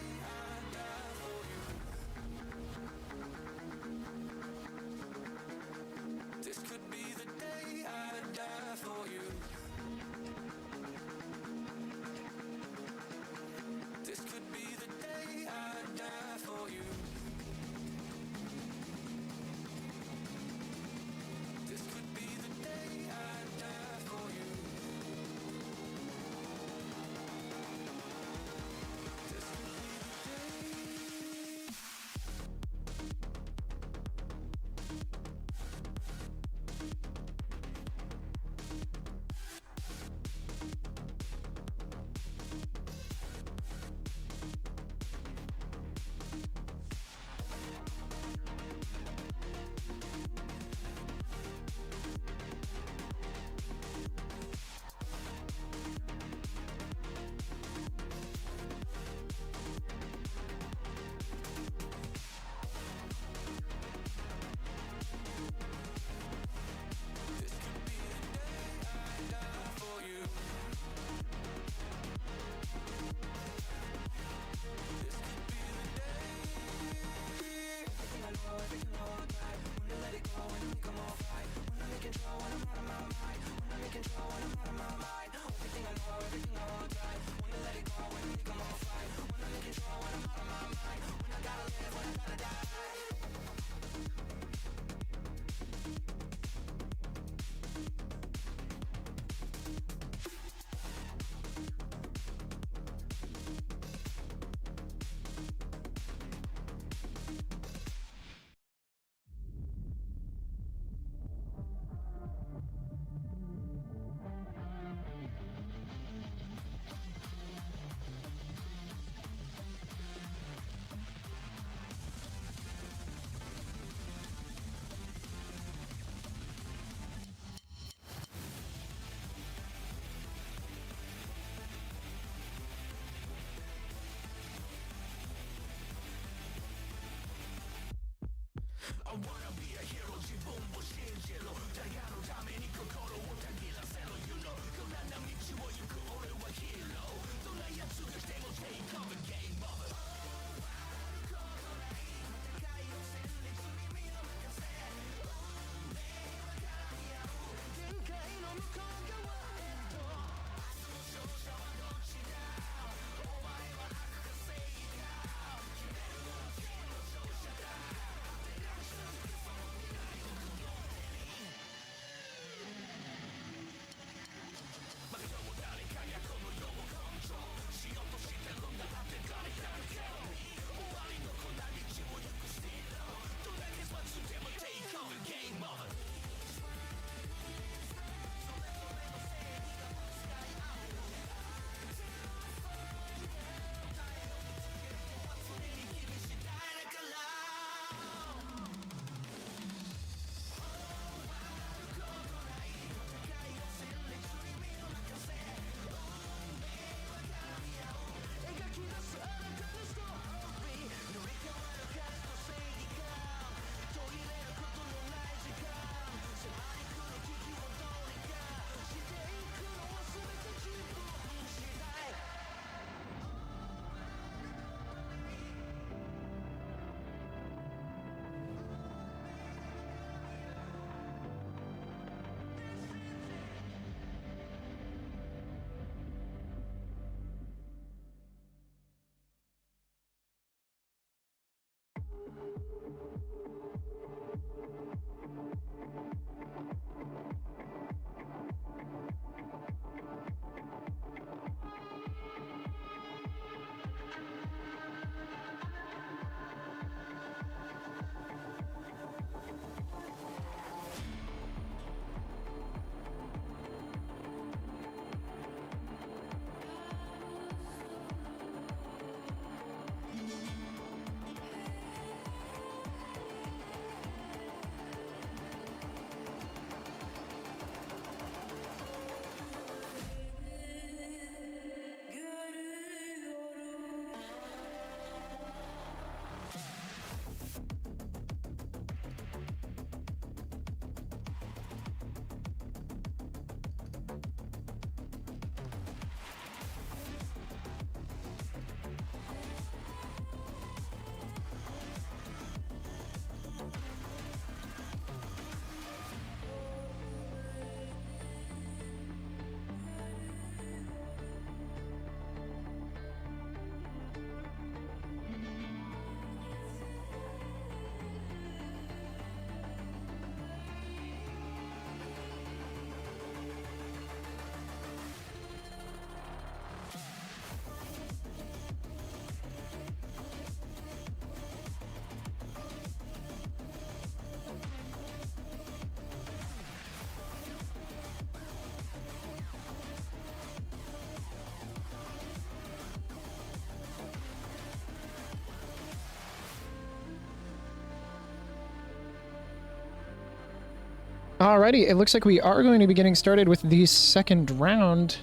S2: Alrighty, it looks like we are going to be getting started with the second round.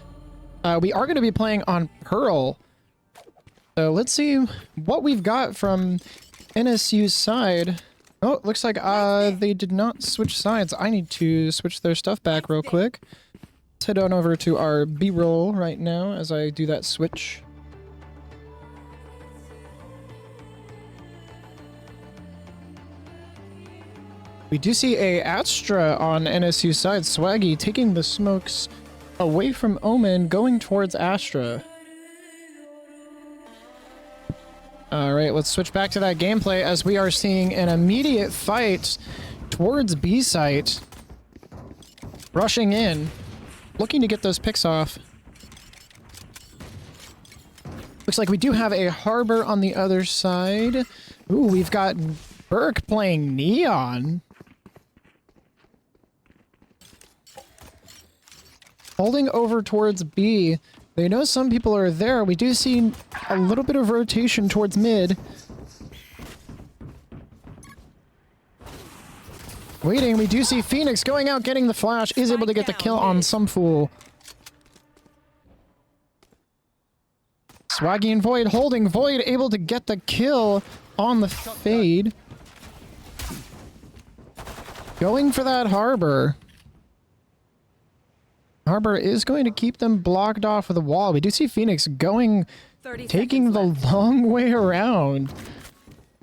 S2: We are going to be playing on Pearl. So let's see what we've got from NSU's side. Oh, it looks like they did not switch sides. I need to switch their stuff back real quick. Let's head on over to our B-roll right now as I do that switch. We do see a Astra on NSU side. Swaggy taking the smokes away from Omen, going towards Astra. Alright, let's switch back to that gameplay as we are seeing an immediate fight towards B site. Rushing in, looking to get those picks off. Looks like we do have a Harbor on the other side. Ooh, we've got Burke playing Neon. Holding over towards B. They know some people are there. We do see a little bit of rotation towards mid. Waiting, we do see Phoenix going out, getting the flash, is able to get the kill on some fool. Swaggy and Void holding. Void able to get the kill on the fade. Going for that harbor. Harbor is going to keep them blocked off of the wall. We do see Phoenix going,
S5: 30
S2: taking
S5: seconds
S2: the
S5: left.
S2: long way around.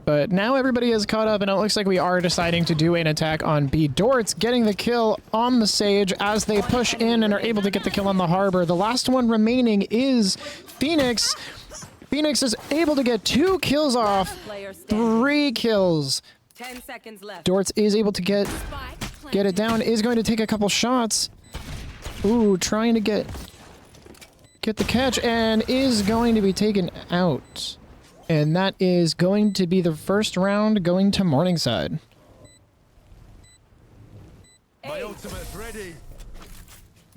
S2: But now everybody is caught up, and it looks like we are deciding to do an attack on B. Dortz getting the kill on the Sage as they push in and are able to get the kill on the Harbor. The last one remaining is Phoenix. Phoenix is able to get 2 kills off,
S5: Player standing.
S2: 3 kills.
S5: 10 seconds left.
S2: Dortz is able to get it down, is going to take a couple shots. Ooh, trying to get the catch, and is going to be taken out. And that is going to be the first round going to Morningside.
S4: My ultimate's ready.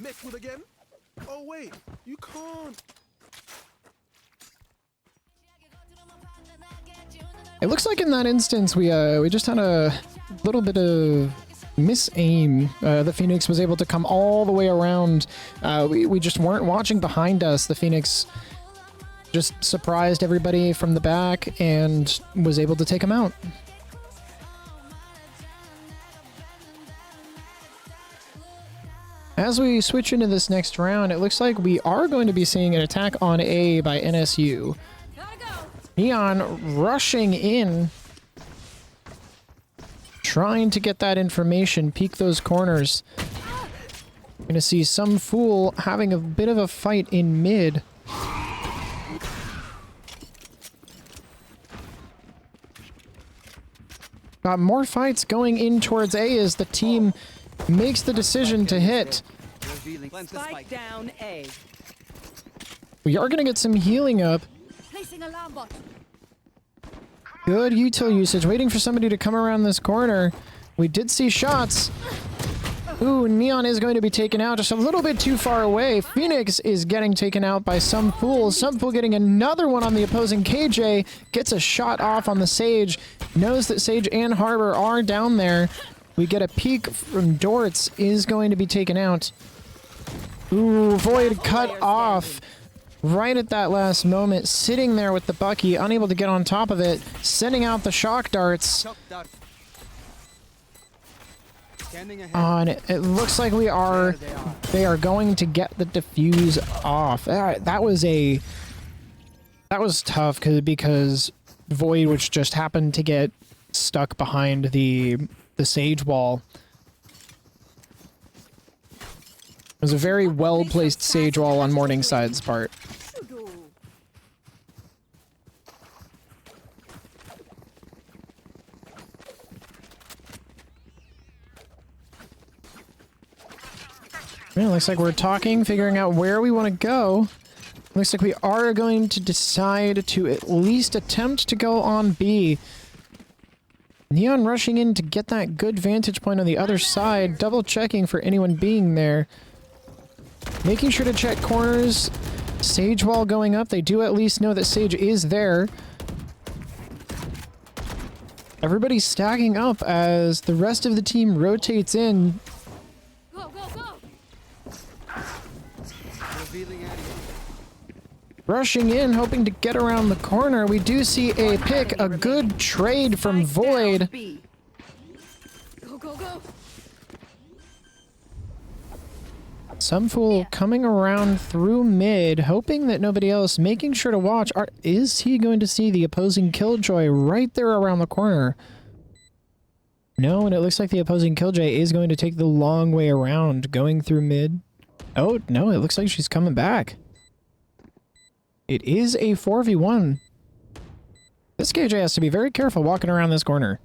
S4: Mixwood again? Oh wait, you can't.
S2: It looks like in that instance we just had a little bit of misaim. The Phoenix was able to come all the way around. We just weren't watching behind us. The Phoenix just surprised everybody from the back and was able to take them out. As we switch into this next round, it looks like we are going to be seeing an attack on A by NSU. Neon rushing in, trying to get that information, peek those corners. Gonna see some fool having a bit of a fight in mid. Got more fights going in towards A as the team makes the decision to hit.
S5: Spike down A.
S2: We are gonna get some healing up.
S3: Placing alarm bot.
S2: Good util usage, waiting for somebody to come around this corner. We did see shots. Ooh, Neon is going to be taken out just a little bit too far away. Phoenix is getting taken out by Some Fool. Some Fool getting another one on the opposing KJ. Gets a shot off on the Sage. Knows that Sage and Harbor are down there. We get a peek from Dortz. Is going to be taken out. Ooh, Void cut off. Right at that last moment, sitting there with the Bucky, unable to get on top of it, sending out the shock darts. And it looks like they are going to get the defuse off. That was tough because Void, which just happened to get stuck behind the Sage wall. It was a very well-placed Sage wall on Morningside's part. Yeah, looks like we're talking, figuring out where we want to go. Looks like we are going to decide to at least attempt to go on B. Neon rushing in to get that good vantage point on the other side, double checking for anyone being there. Making sure to check corners. Sage wall going up. They do at least know that Sage is there. Everybody's stacking up as the rest of the team rotates in.
S3: Go, go, go.
S2: Rushing in, hoping to get around the corner. We do see a pick, a good trade from Void.
S5: B.
S3: Go, go, go.
S2: Some fool coming around through mid, hoping that nobody else, making sure to watch. Is he going to see the opposing Killjoy right there around the corner? No, and it looks like the opposing Killjoy is going to take the long way around, going through mid. Oh, no, it looks like she's coming back. It is a 4v1. This KJ has to be very careful walking around this corner.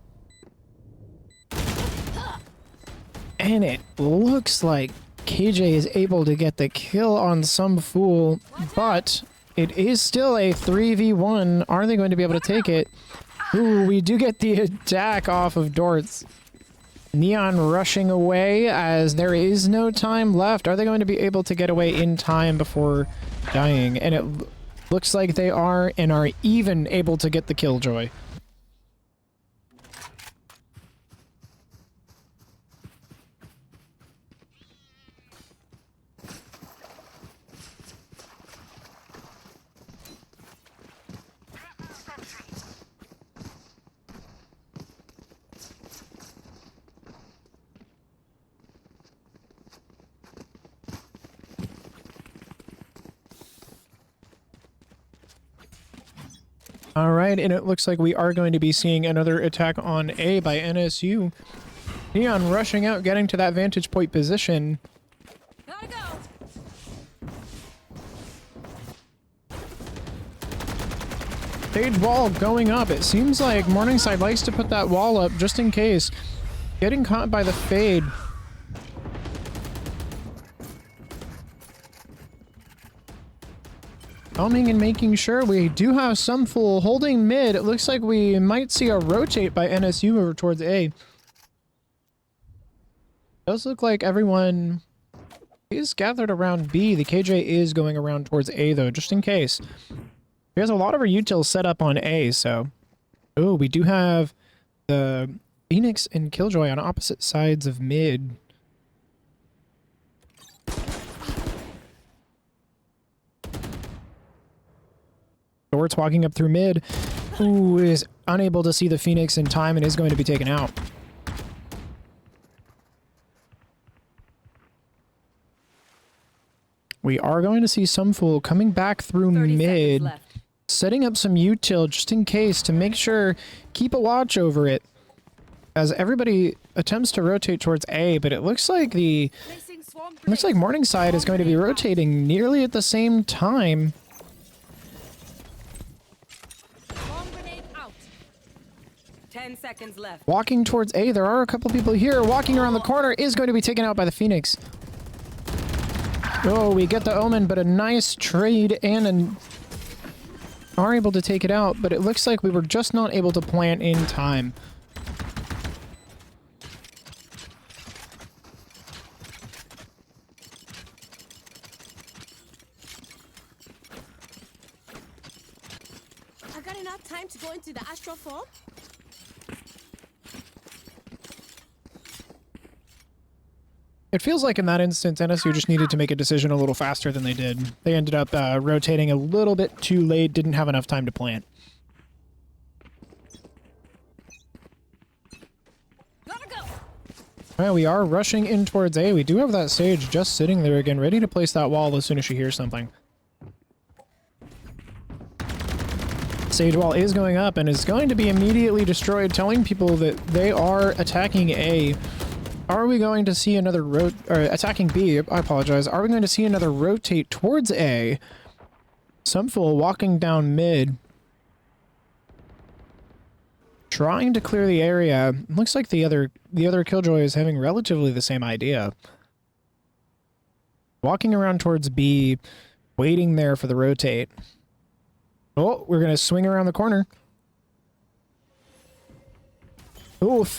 S2: And it looks like KJ is able to get the kill on Some Fool, but it is still a 3v1. Are they going to be able to take it? Ooh, we do get the attack off of Dortz. Neon rushing away as there is no time left. Are they going to be able to get away in time before dying? And it looks like they are, and are even able to get the Killjoy. All right, and it looks like we are going to be seeing another attack on A by NSU. Neon rushing out, getting to that vantage point position.
S8: Gotta go.
S2: Stage wall going up. It seems like Morningside likes to put that wall up just in case. Getting caught by the fade. Coming and making sure we do have some full holding mid. It looks like we might see a rotate by NSU over towards A. Does look like everyone is gathered around B. The KJ is going around towards A though, just in case. There's a lot of our utils set up on A, so... Oh, we do have the Phoenix and Killjoy on opposite sides of mid. Dort's walking up through mid. Ooh, is unable to see the Phoenix in time and is going to be taken out. We are going to see some fool coming back through
S5: 30 seconds
S2: mid.
S5: left.
S2: Setting up some util just in case to make sure, keep a watch over it as everybody attempts to rotate towards A, but it looks like Morningside is going to be rotating nearly at the same time.
S8: Bomb grenade out.
S5: 10 seconds left.
S2: Walking towards A, there are a couple people here. Walking around the corner is going to be taken out by the Phoenix. Oh, we get the Omen, but a nice trade and are able to take it out, but it looks like we were just not able to plant in time.
S8: I got enough time to go into the astral form?
S2: It feels like in that instance, NSU just needed to make a decision a little faster than they did. They ended up rotating a little bit too late, didn't have enough time to plant.
S8: Gotta go.
S2: Well, we are rushing in towards A. We do have that Sage just sitting there again, ready to place that wall as soon as she hears something. Sage wall is going up and is going to be immediately destroyed, telling people that they are attacking A. Are we going to see another attacking B? I apologize. Are we going to see another rotate towards A? Some fool walking down mid. Trying to clear the area. Looks like the other Killjoy is having relatively the same idea. Walking around towards B, waiting there for the rotate. Oh, we're going to swing around the corner. Oof.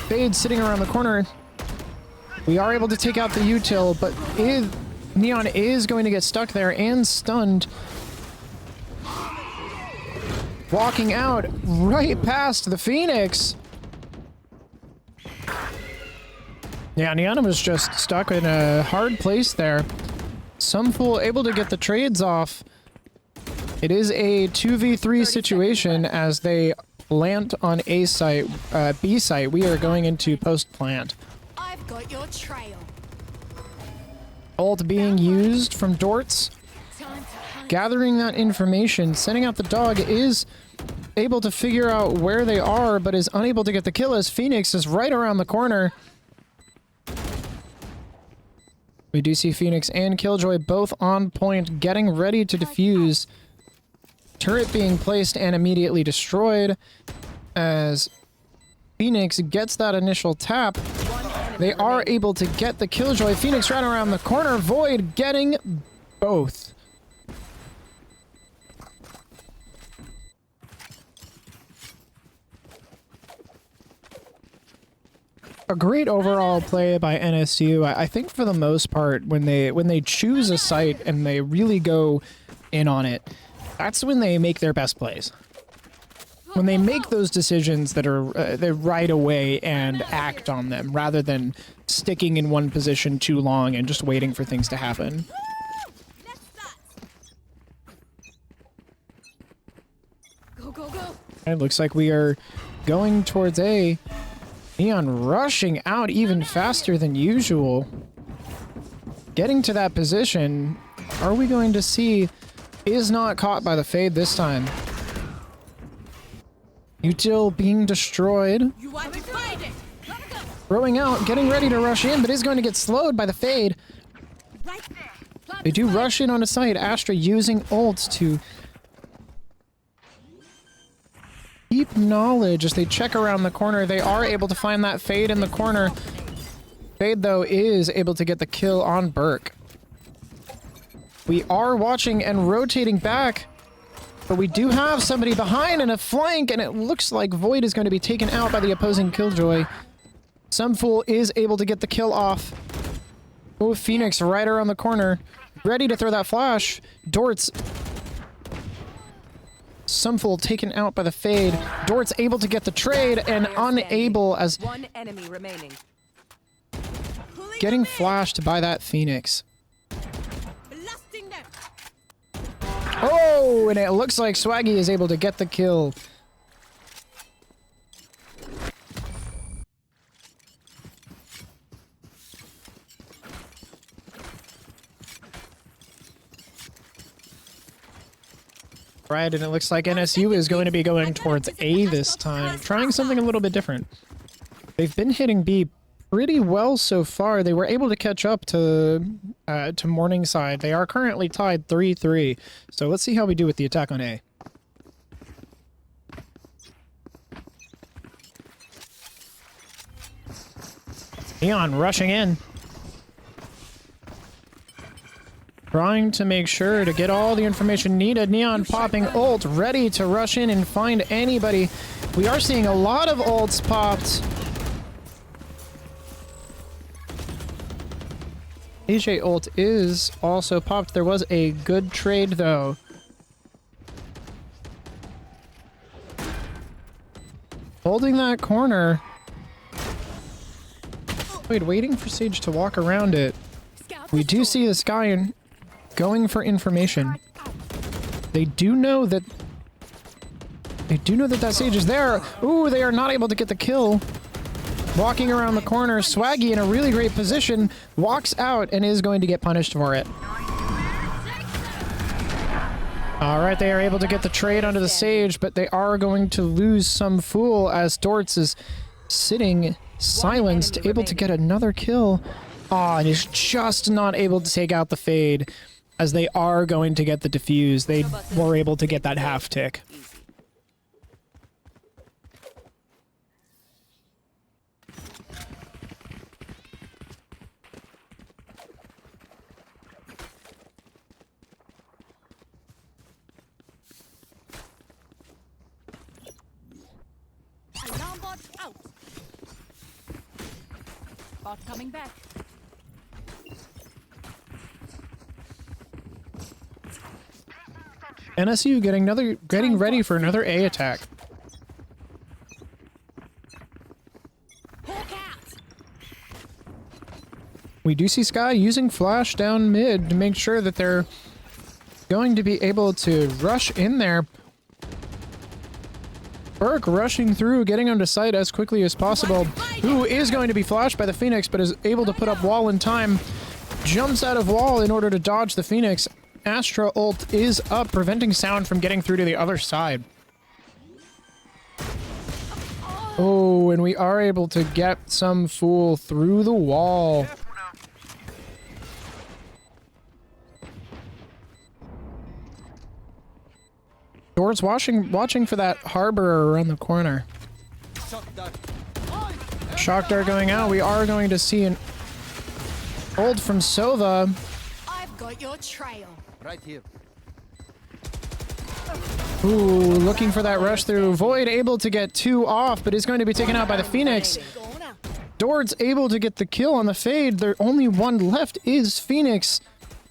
S2: Fade sitting around the corner. We are able to take out the util, but Neon is going to get stuck there and stunned. Walking out right past the Phoenix. Yeah, Neon was just stuck in a hard place there. Some fool able to get the trades off. It is a 2v3 situation as they plant on A site, B site. We are going into post plant.
S8: I've got your trail.
S2: Ult being used from Dortz. Gathering that information, sending out the dog, is able to figure out where they are, but is unable to get the kill as Phoenix is right around the corner. We do see Phoenix and Killjoy both on point, getting ready to defuse. Turret being placed and immediately destroyed as Phoenix gets that initial tap. They are able to get the Killjoy. Phoenix right around the corner. Void getting both. A great overall play by NSU. I think for the most part, when they choose a site and they really go in on it, that's when they make their best plays. When they make those decisions that are they're right away and act on them, rather than sticking in one position too long and just waiting for things to happen.
S8: Go, go, go.
S2: It looks like we are going towards A. Neon rushing out even faster than usual. Getting to that position. Are we going to see... Is not caught by the fade this time. Util being destroyed.
S8: You want to find it?
S2: Throwing out, getting ready to rush in, but is going to get slowed by the fade.
S8: Right there.
S2: They do rush in on a site. Astra using ults to keep knowledge as they check around the corner. They are able to find that fade in the corner. Fade, though, is able to get the kill on Burke. We are watching and rotating back, but we do have somebody behind in a flank, and it looks like Void is going to be taken out by the opposing Killjoy. Some Fool is able to get the kill off. Oh, Phoenix right around the corner, ready to throw that flash. Dortz. Some Fool taken out by the fade. Dortz able to get the trade and unable as
S5: One enemy remaining.
S2: getting flashed by that Phoenix.
S8: Blasting them.
S2: Oh, and it looks like Swaggy is able to get the kill. Right, and it looks like NSU is going to be going towards A this time, trying something a little bit different. They've been hitting B pretty well so far. They were able to catch up to Morningside. They are currently tied 3-3. So let's see how we do with the attack on A. Neon rushing in. Trying to make sure to get all the information needed. Neon popping ult, ready to rush in and find anybody. We are seeing a lot of ults popped. AJ ult is also popped. There was a good trade, though. Holding that corner. Wait, waiting for Sage to walk around it. We do see the Sky and going for information. They do know that that Sage is there. Ooh, they are not able to get the kill. Walking around the corner, Swaggy in a really great position, walks out and is going to get punished for it. Alright, they are able to get the trade onto the Sage, but they are going to lose Some Fool as Dortz is sitting silenced, able to get another kill. Aw, and is just not able to take out the fade, as they are going to get the defuse. They were able to get that half tick.
S8: Alarm bot out.
S3: Bot coming back.
S2: NSU getting ready for another A attack.
S8: Hawk out.
S2: We do see Sky using flash down mid to make sure that they're going to be able to rush in there. Burke rushing through, getting onto site as quickly as possible. Who is going to be flashed by the Phoenix, but is able to put up wall in time. Jumps out of wall in order to dodge the Phoenix. Astra ult is up, preventing Sound from getting through to the other side. Oh, and we are able to get Some Fool through the wall. Dortz watching for that harbor around the corner. Shock dart going out. We are going to see an ult from Sova.
S8: I've got your trail.
S4: Right here.
S2: Ooh, looking for that rush through. Void able to get 2 off, but is going to be taken out by the Phoenix. Dortz able to get the kill on the fade. Their only one left is Phoenix.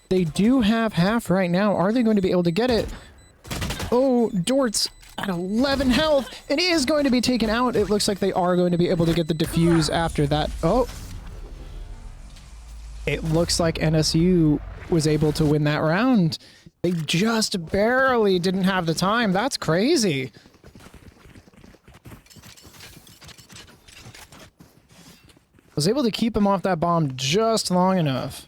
S2: They do have half right now. Are they going to be able to get it? Oh, Dortz at 11 health. It is going to be taken out. It looks like they are going to be able to get the defuse after that. Oh. It looks like NSU was able to win that round. They just barely didn't have the time. That's crazy. Was able to keep him off that bomb just long enough.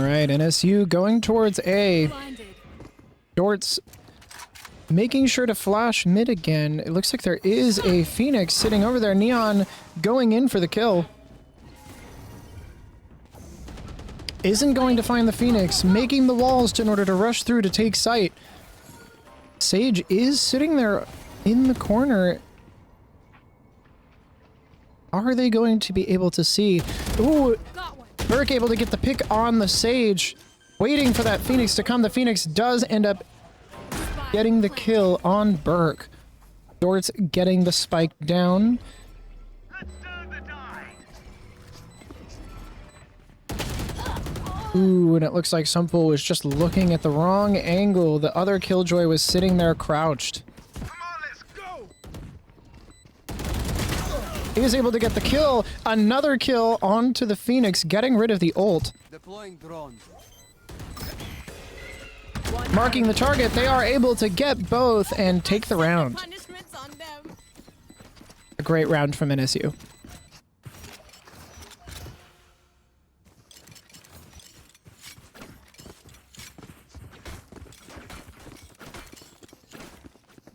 S2: right, NSU going towards A. Dortz making sure to flash mid again. It looks like there is a Phoenix sitting over there. Neon going in for the kill. Isn't going to find the Phoenix, making the walls in order to rush through to take sight. Sage is sitting there in the corner. Are they going to be able to see? Ooh, Burke able to get the pick on the Sage. Waiting for that Phoenix to come. The Phoenix does end up getting the kill on Burke. Dortz getting the spike down. Ooh, and it looks like Sumful was just looking at the wrong angle. The other Killjoy was sitting there crouched. He is able to get the kill. Another kill onto the Phoenix, getting rid of the ult.
S9: Deploying drone.
S2: Marking the target, they are able to get both and take the round. A great round from NSU.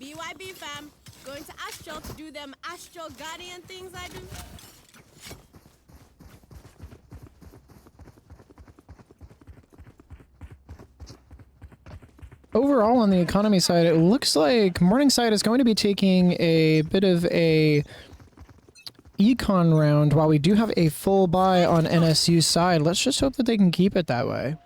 S10: BYB fam, going to Astral to do them Astral Guardian things I do.
S2: Overall, on the economy side, it looks like Morningside is going to be taking a bit of a econ round while we do have a full buy on NSU's side. Let's just hope that they can keep it that way.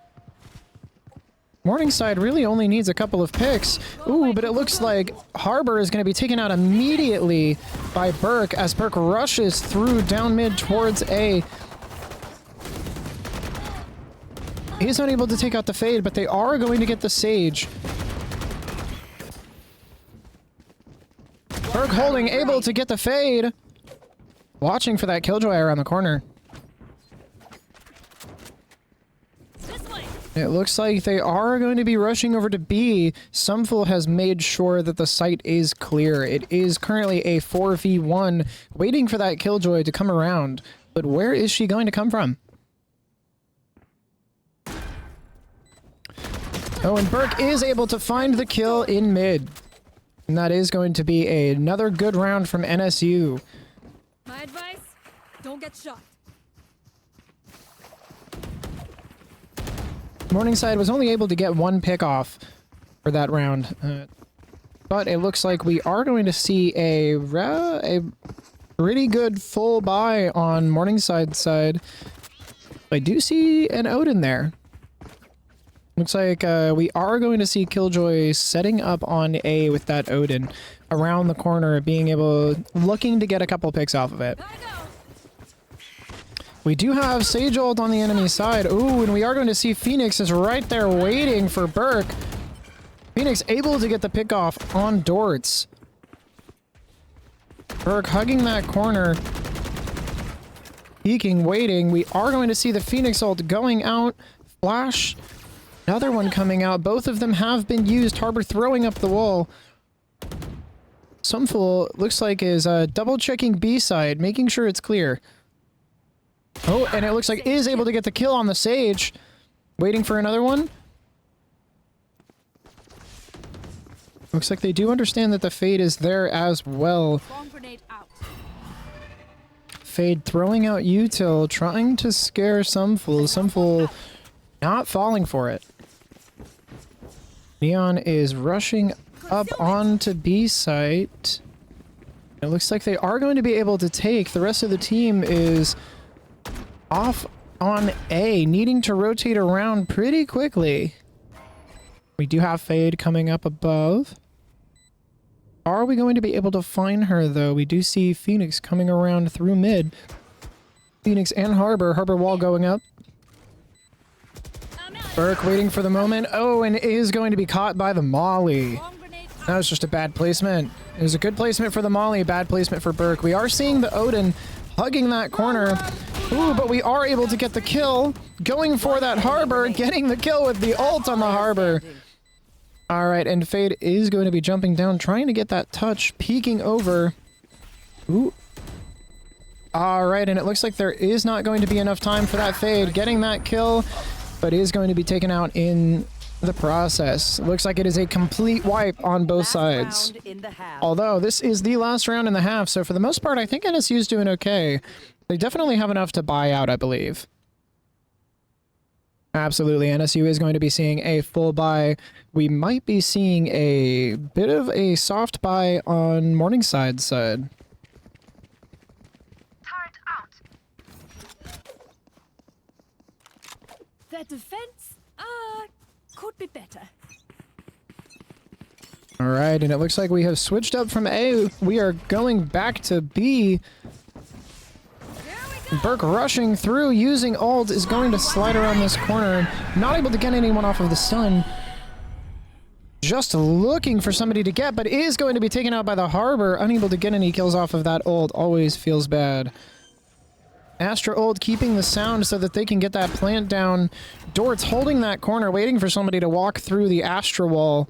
S2: Morningside really only needs a couple of picks. Ooh, but it looks like Harbor is going to be taken out immediately by Burke as Burke rushes through down mid towards A. He's not able to take out the Fade, but they are going to get the Sage. Burke holding, able to get the Fade. Watching for that Killjoy around the corner. It looks like they are going to be rushing over to B. Sumful has made sure that the site is clear. It is currently a 4v1, waiting for that Killjoy to come around. But where is she going to come from? Oh, and Burke is able to find the kill in mid. And that is going to be another good round from NSU.
S3: My advice, don't get shot.
S2: Morningside was only able to get one pick off for that round. But it looks like we are going to see a pretty good full buy on Morningside's side. I do see an Odin there. Looks like we are going to see Killjoy setting up on A with that Odin around the corner, looking to get a couple picks off of it. We do have Sage ult on the enemy side. Ooh, and we are going to see Phoenix is right there waiting for Burke. Phoenix able to get the pick off on Dortz. Burke hugging that corner. Peeking, waiting. We are going to see the Phoenix ult going out. Flash. Another one coming out. Both of them have been used. Harbor throwing up the wall. Sumful looks like is double checking B side, making sure it's clear. Oh, and it looks like is able to get the kill on the Sage. Waiting for another one. Looks like they do understand that the Fade is there as well. Fade throwing out Util, trying to scare Sumful. Sumful not falling for it. Neon is rushing up onto B site. It looks like they are going to be able to take. The rest of the team is off on A, needing to rotate around pretty quickly. We do have Fade coming up above. Are we going to be able to find her, though? We do see Phoenix coming around through mid. Phoenix and Harbor. Harbor wall going up. Burke waiting for the moment. Oh, and is going to be caught by the Molly. That was just a bad placement. It was a good placement for the Molly, bad placement for Burke. We are seeing the Odin hugging that corner. Ooh, but we are able to get the kill. Going for that Harbor, getting the kill with the ult on the Harbor. All right, and Fade is going to be jumping down, trying to get that touch, peeking over. Ooh. All right, and it looks like there is not going to be enough time for that Fade. Getting that kill but is going to be taken out in the process. Looks like it is a complete wipe on both sides.
S5: Round in the half.
S2: Although this is the last round in the half, so for the most part, I think NSU is doing okay. They definitely have enough to buy out, I believe. Absolutely, NSU is going to be seeing a full buy. We might be seeing a bit of a soft buy on Morningside's side.
S3: Their defense, could be better.
S2: All right, and it looks like we have switched up from A. We are going back to B. Burke rushing through, using ult, is going to slide around this corner. Not able to get anyone off of the stun. Just looking for somebody to get, but is going to be taken out by the Harbor. Unable to get any kills off of that ult. Always feels bad. Astra ult keeping the sound so that they can get that plant down. Dort's holding that corner, waiting for somebody to walk through the Astra wall.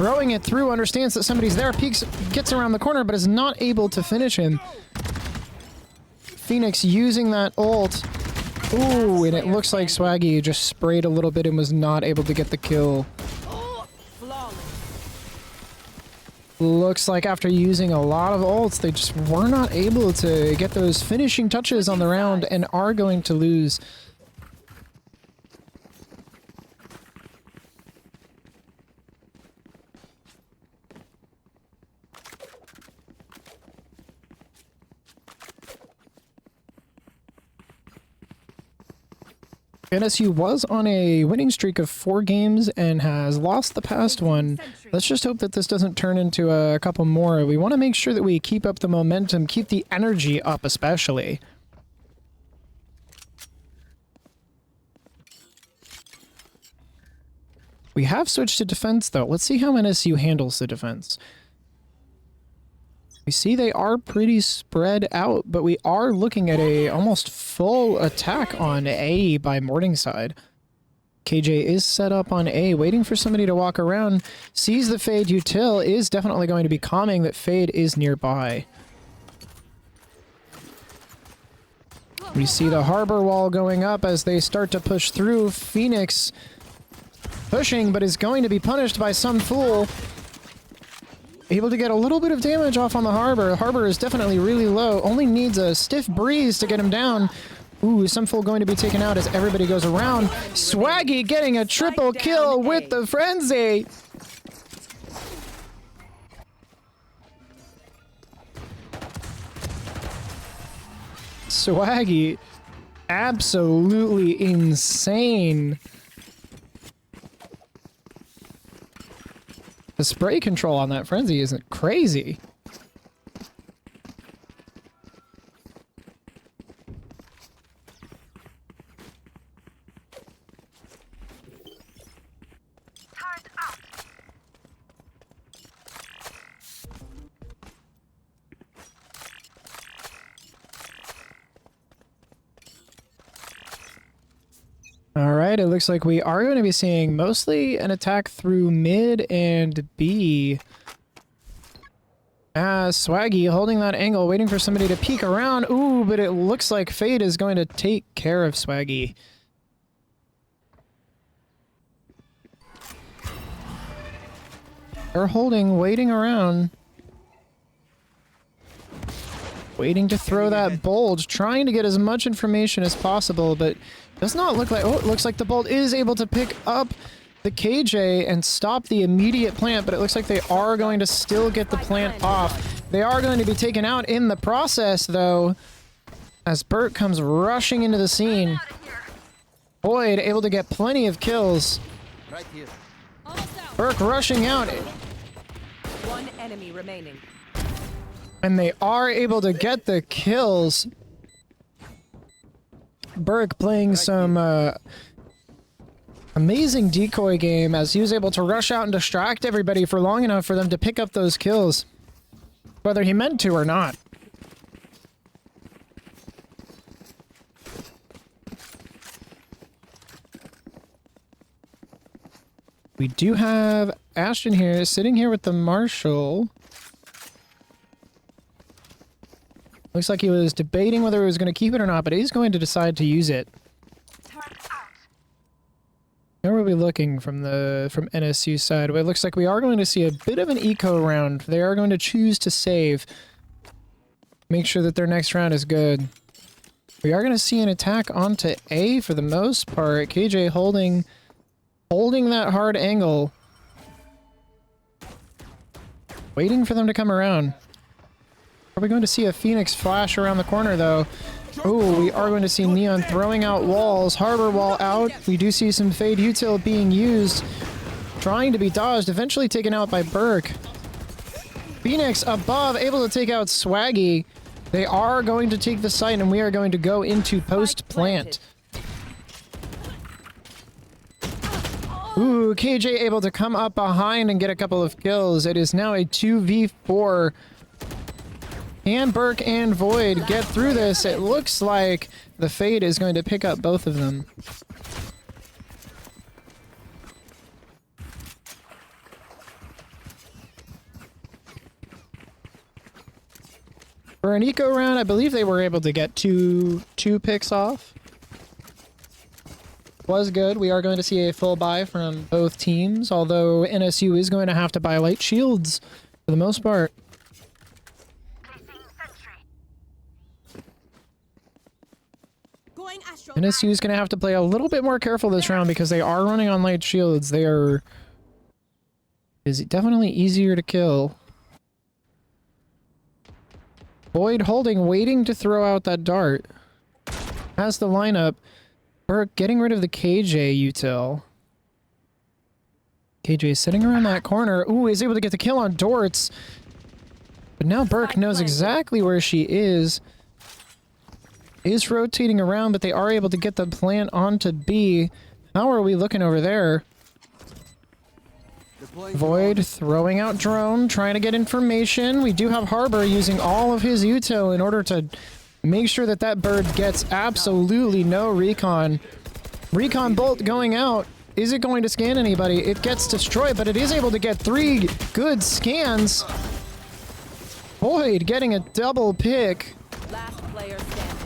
S2: Throwing it through, understands that somebody's there, peeks, gets around the corner, but is not able to finish him. Phoenix using that ult. Ooh, and it looks like Swaggy just sprayed a little bit and was not able to get the kill. Looks like after using a lot of ults, they just were not able to get those finishing touches on the round and are going to lose. NSU was on a winning streak of 4 games and has lost the past one. Let's just hope that this doesn't turn into a couple more. We want to make sure that we keep up the momentum, keep the energy up especially. We have switched to defense though. Let's see how NSU handles the defense. We see they are pretty spread out, but we are looking at a almost full attack on A by Morningside. KJ is set up on A, waiting for somebody to walk around. Sees the Fade util, is definitely going to be calming that Fade is nearby. We see the Harbor wall going up as they start to push through. Phoenix pushing, but is going to be punished by some fool. Able to get a little bit of damage off on the Harbor. Harbor is definitely really low. Only needs a stiff breeze to get him down. Ooh, some fool going to be taken out as everybody goes around. Swaggy getting a triple kill with the Frenzy. Swaggy, absolutely insane. The spray control on that Frenzy isn't crazy. All right, it looks like we are going to be seeing mostly an attack through mid and B. Swaggy holding that angle, waiting for somebody to peek around. Ooh, but it looks like Fade is going to take care of Swaggy. They're holding, waiting around. Waiting to throw that bolt, trying to get as much information as possible, but does not look like... Oh, it looks like the bolt is able to pick up the KJ and stop the immediate plant, but it looks like they are going to still get the plant off. They are going to be taken out in the process, though, as Burt comes rushing into the scene. Boyd able to get plenty of kills.
S4: Right here.
S2: Burke rushing out.
S5: One enemy remaining.
S2: And they are able to get the kills. Burke playing some amazing decoy game as he was able to rush out and distract everybody for long enough for them to pick up those kills, whether he meant to or not. We do have Ashton here, sitting here with the Marshal. Looks like he was debating whether he was going to keep it or not, but he's going to decide to use it. Where are we looking from NSU side? Well, it looks like we are going to see a bit of an eco round. They are going to choose to save. Make sure that their next round is good. We are going to see an attack onto A for the most part. KJ holding that hard angle. Waiting for them to come around. Are we going to see a Phoenix flash around the corner, though? Oh, we are going to see Neon throwing out walls. Harbor wall out. We do see some Fade Util being used. Trying to be dodged. Eventually taken out by Burke. Phoenix above, able to take out Swaggy. They are going to take the site, and we are going to go into post-plant. Ooh, KJ able to come up behind and get a couple of kills. It is now a 2v4. Can Burke and Void get through this? It looks like the Fade is going to pick up both of them. For an eco round, I believe they were able to get two picks off. Was good. We are going to see a full buy from both teams, although NSU is going to have to buy light shields for the most part. NSU is going to have to play a little bit more careful this round because they are running on light shields. They are... is definitely easier to kill. Void holding, waiting to throw out that dart. Has the lineup. Burke getting rid of the KJ util. KJ sitting around that corner. Ooh, he's able to get the kill on Dortz. But now Burke knows exactly where she is. Is rotating around, but they are able to get the plant onto B. How are we looking over there? Void throwing out drone, trying to get information. We do have Harbor using all of his util in order to make sure that that bird gets absolutely no recon. Recon bolt going out. Is it going to scan anybody? It gets destroyed, but it is able to get 3 good scans. Void getting a double pick.
S5: Last player standing.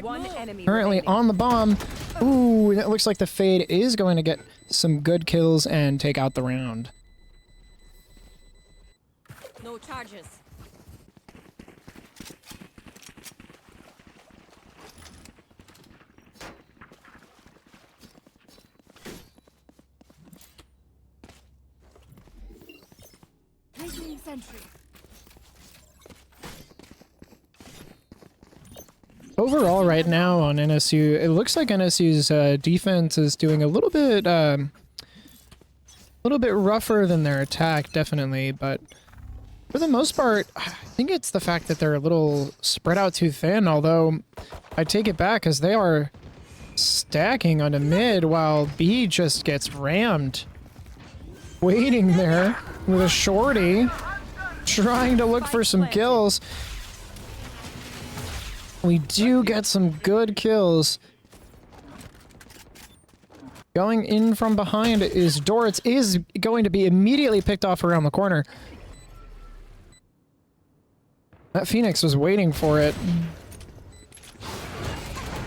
S5: One enemy
S2: Currently
S5: remaining.
S2: on the bomb. Ooh, it looks like the Fade is going to get some good kills and take out the round.
S10: No charges.
S7: Placing sentry.
S2: Overall, right now on NSU, it looks like NSU's defense is doing a little bit rougher than their attack, definitely. But for the most part, I think it's the fact that they're a little spread out too thin. Although I take it back, as they are stacking onto mid while B just gets rammed. Waiting there with a shorty, trying to look for some kills. We do get some good kills. Going in from behind is Dortz, is going to be immediately picked off around the corner. That Phoenix was waiting for it.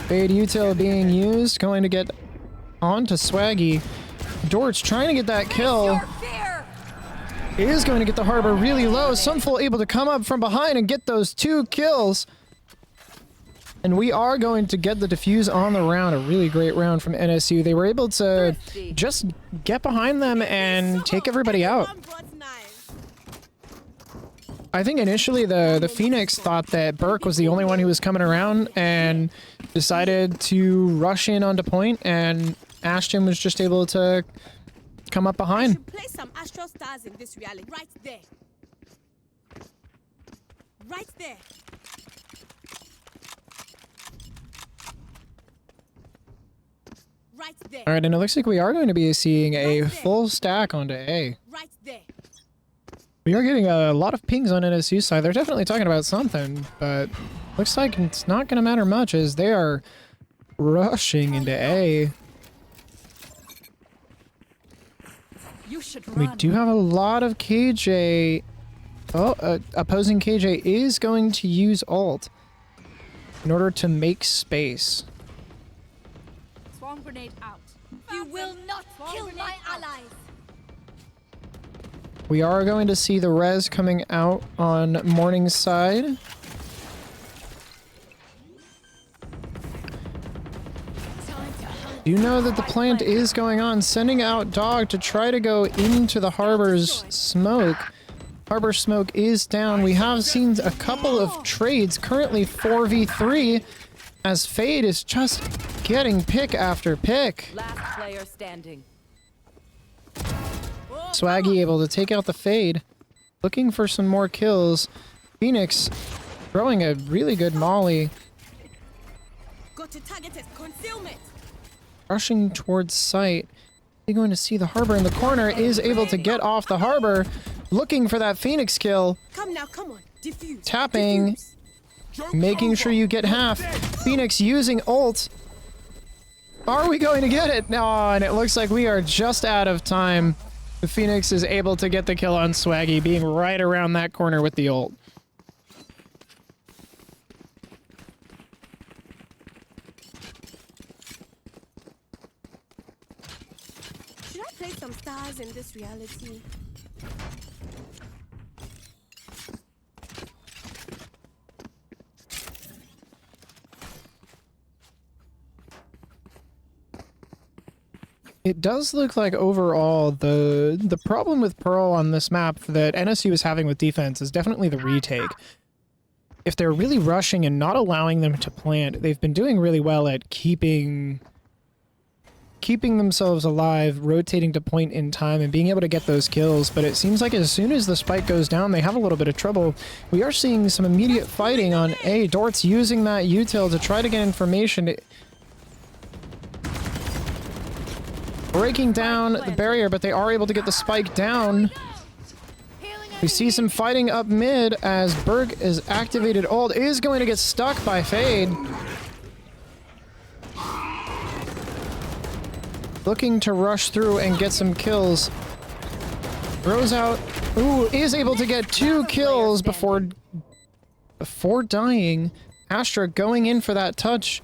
S2: Fade util being used, going to get onto Swaggy. Dortz trying to get that kill. Is going to get the Harbor really low. Sunful able to come up from behind and get those 2 kills. And we are going to get the defuse on the round. A really great round from NSU. They were able to just get behind them and take everybody out. I think initially the Phoenix thought that Burke was the only one who was coming around and decided to rush in onto point, and Ashton was just able to come up behind.
S10: Play some Astral Stars in this reality. Right there. Right there. Right there.
S2: All right, and it looks like we are going to be seeing a full stack onto A.
S10: Right there.
S2: We are getting a lot of pings on NSU side. They're definitely talking about something, but looks like it's not going to matter much as they are rushing into A.
S5: You should
S2: We
S5: run.
S2: do have a lot of KJ. Oh, opposing KJ is going to use ult. in order to make space.
S5: Swarm grenade out.
S7: You will not kill my allies.
S2: We are going to see the res coming out on Morningside. You know that the plant is going on, sending out Dog to try to go into the Harbor's smoke. Harbor smoke is down. We have seen a couple of trades, currently 4v3, as Fade is just getting pick after pick.
S5: Last player standing.
S2: Swaggy able to take out the Fade, looking for some more kills. Phoenix throwing a really good molly,
S10: Got to target it. Concealment.
S2: rushing towards site. You're going to see the Harbor in the corner, is able to get off the Harbor, looking for that Phoenix kill,
S10: Come now, come on. Diffuse.
S2: tapping,
S10: Diffuse.
S2: making sure you get half. Phoenix using ult. Are we going to get it? No, and it looks like we are just out of time. The Phoenix is able to get the kill on Swaggy, being right around that corner with the ult.
S10: Should I play some stars in this reality?
S2: It does look like overall the problem with Pearl on this map that NSU is having with defense is definitely the retake. If they're really rushing and not allowing them to plant, they've been doing really well at keeping themselves alive, rotating to point in time, and being able to get those kills. But it seems like as soon as the spike goes down, they have a little bit of trouble. We are seeing some immediate fighting on A. Dort's using that util to try to get information. Breaking down the barrier, but they are able to get the spike down. We see some fighting up mid as Berg is activated ult, is going to get stuck by Fade. Looking to rush through and get some kills. Throws out, ooh, is able to get 2 kills before dying. Astra going in for that touch,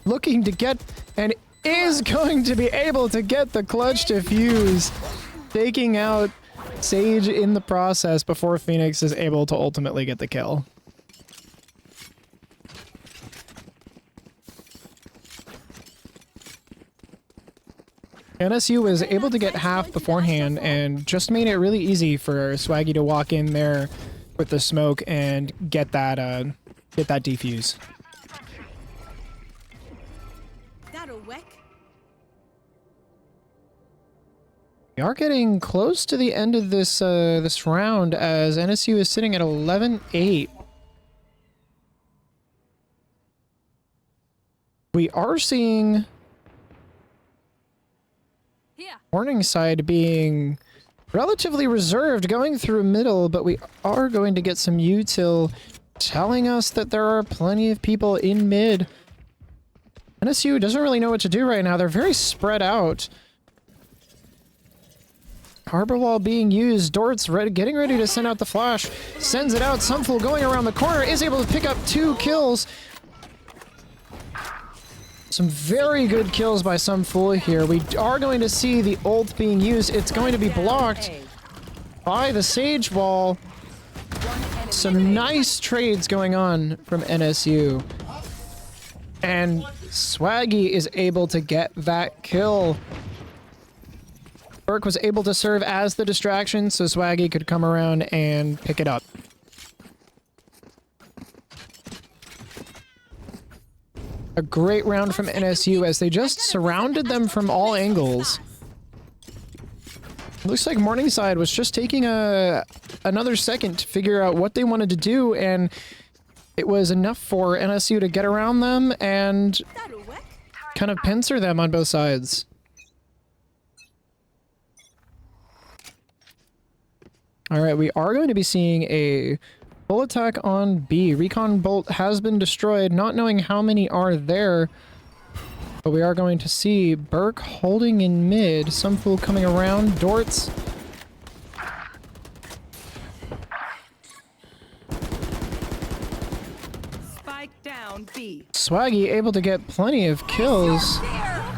S2: looking to get, and is going to be able to get the clutch defuse, taking out Sage in the process before Phoenix is able to ultimately get the kill. NSU was able to get half beforehand and just made it really easy for Swaggy to walk in there with the smoke and get that defuse.
S10: That'll work.
S2: We are getting close to the end of this this round as NSU is sitting at 11-8. We are seeing Morningside being relatively reserved going through middle, but we are going to get some util telling us that there are plenty of people in mid. NSU doesn't really know what to do right now. They're very spread out. Harbor wall being used. Dort's getting ready to send out the flash. Sends it out. Sunful going around the corner is able to pick up 2 kills. Some very good kills by Sunful here. We are going to see the ult being used. It's going to be blocked by the Sage wall. Some nice trades going on from NSU. And Swaggy is able to get that kill. Burke was able to serve as the distraction so Swaggy could come around and pick it up. A great round from NSU as they just surrounded them from all angles. Looks like Morningside was just taking another second to figure out what they wanted to do, and it was enough for NSU to get around them and kind of pincer them on both sides. All right, we are going to be seeing a full attack on B. Recon Bolt has been destroyed, not knowing how many are there. But we are going to see Burke holding in mid. Sunful coming around. Dort's.
S5: Spike down B.
S2: Swaggy able to get plenty of kills.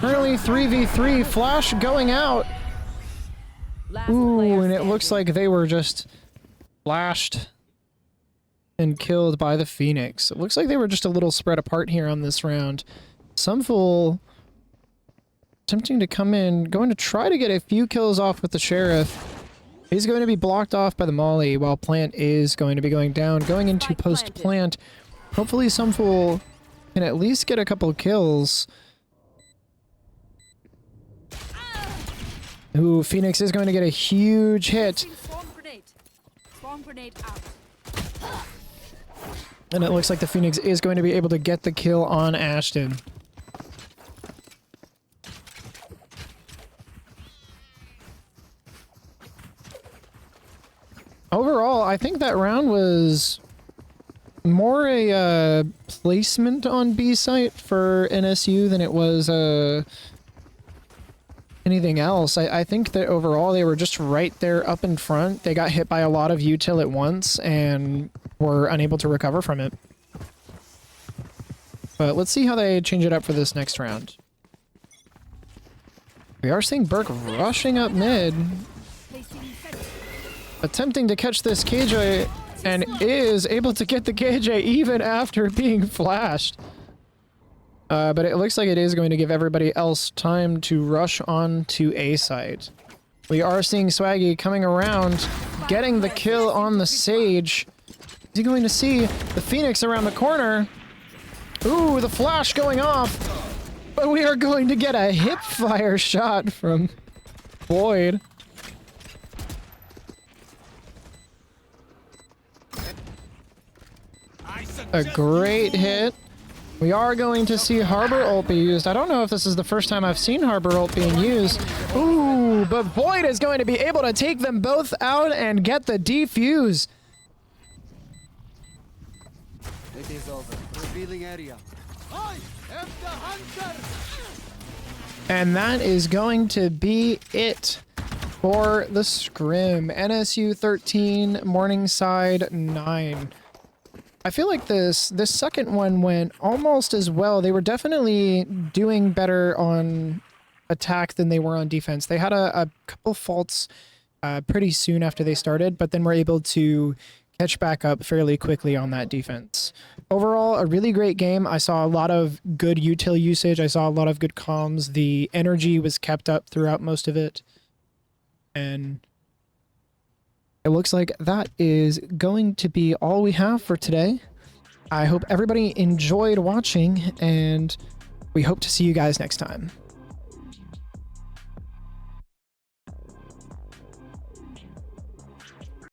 S2: Currently 3v3, Flash going out.
S5: Last
S2: Ooh,
S5: player
S2: and it looks
S5: standing.
S2: like they were just flashed and killed by the Phoenix. It looks like they were just a little spread apart here on this round. Sunful attempting to come in, going to try to get a few kills off with the Sheriff. He's going to be blocked off by the Molly while Plant is going to be going down, going into post-plant. Hopefully Sunful can at least get a couple kills. Ooh, Phoenix is going to get a huge hit.
S5: Swarm grenade. Swarm grenade out.
S2: And it looks like the Phoenix is going to be able to get the kill on Ashton. Overall, I think that round was more a placement on B site for NSU than it was anything else. I think that overall they were just right there up in front. They got hit by a lot of util at once and were unable to recover from it. But let's see how they change it up for this next round. We are seeing Burke rushing up mid, attempting to catch this KJ, and is able to get the KJ even after being flashed. But it looks like it is going to give everybody else time to rush on to A site. We are seeing Swaggy coming around, getting the kill on the Sage. Is he going to see the Phoenix around the corner? Ooh, the flash going off. But we are going to get a hip fire shot from Boyd. A great hit. We are going to see Harbor ult be used. I don't know if this is the first time I've seen Harbor ult being used. Ooh, but Boyd is going to be able to take them both out and get the defuse.
S11: It is over. Revealing area. I am the hunter.
S2: And that is going to be it for the scrim. NSU 13, Morningside 9. I feel like this second one went almost as well. They were definitely doing better on attack than they were on defense. They had a couple faults pretty soon after they started, but then were able to catch back up fairly quickly on that defense. Overall, a really great game. I saw a lot of good util usage. I saw a lot of good comms. The energy was kept up throughout most of it. And it looks like that is going to be all we have for today. I hope everybody enjoyed watching, and we hope to see you guys next time.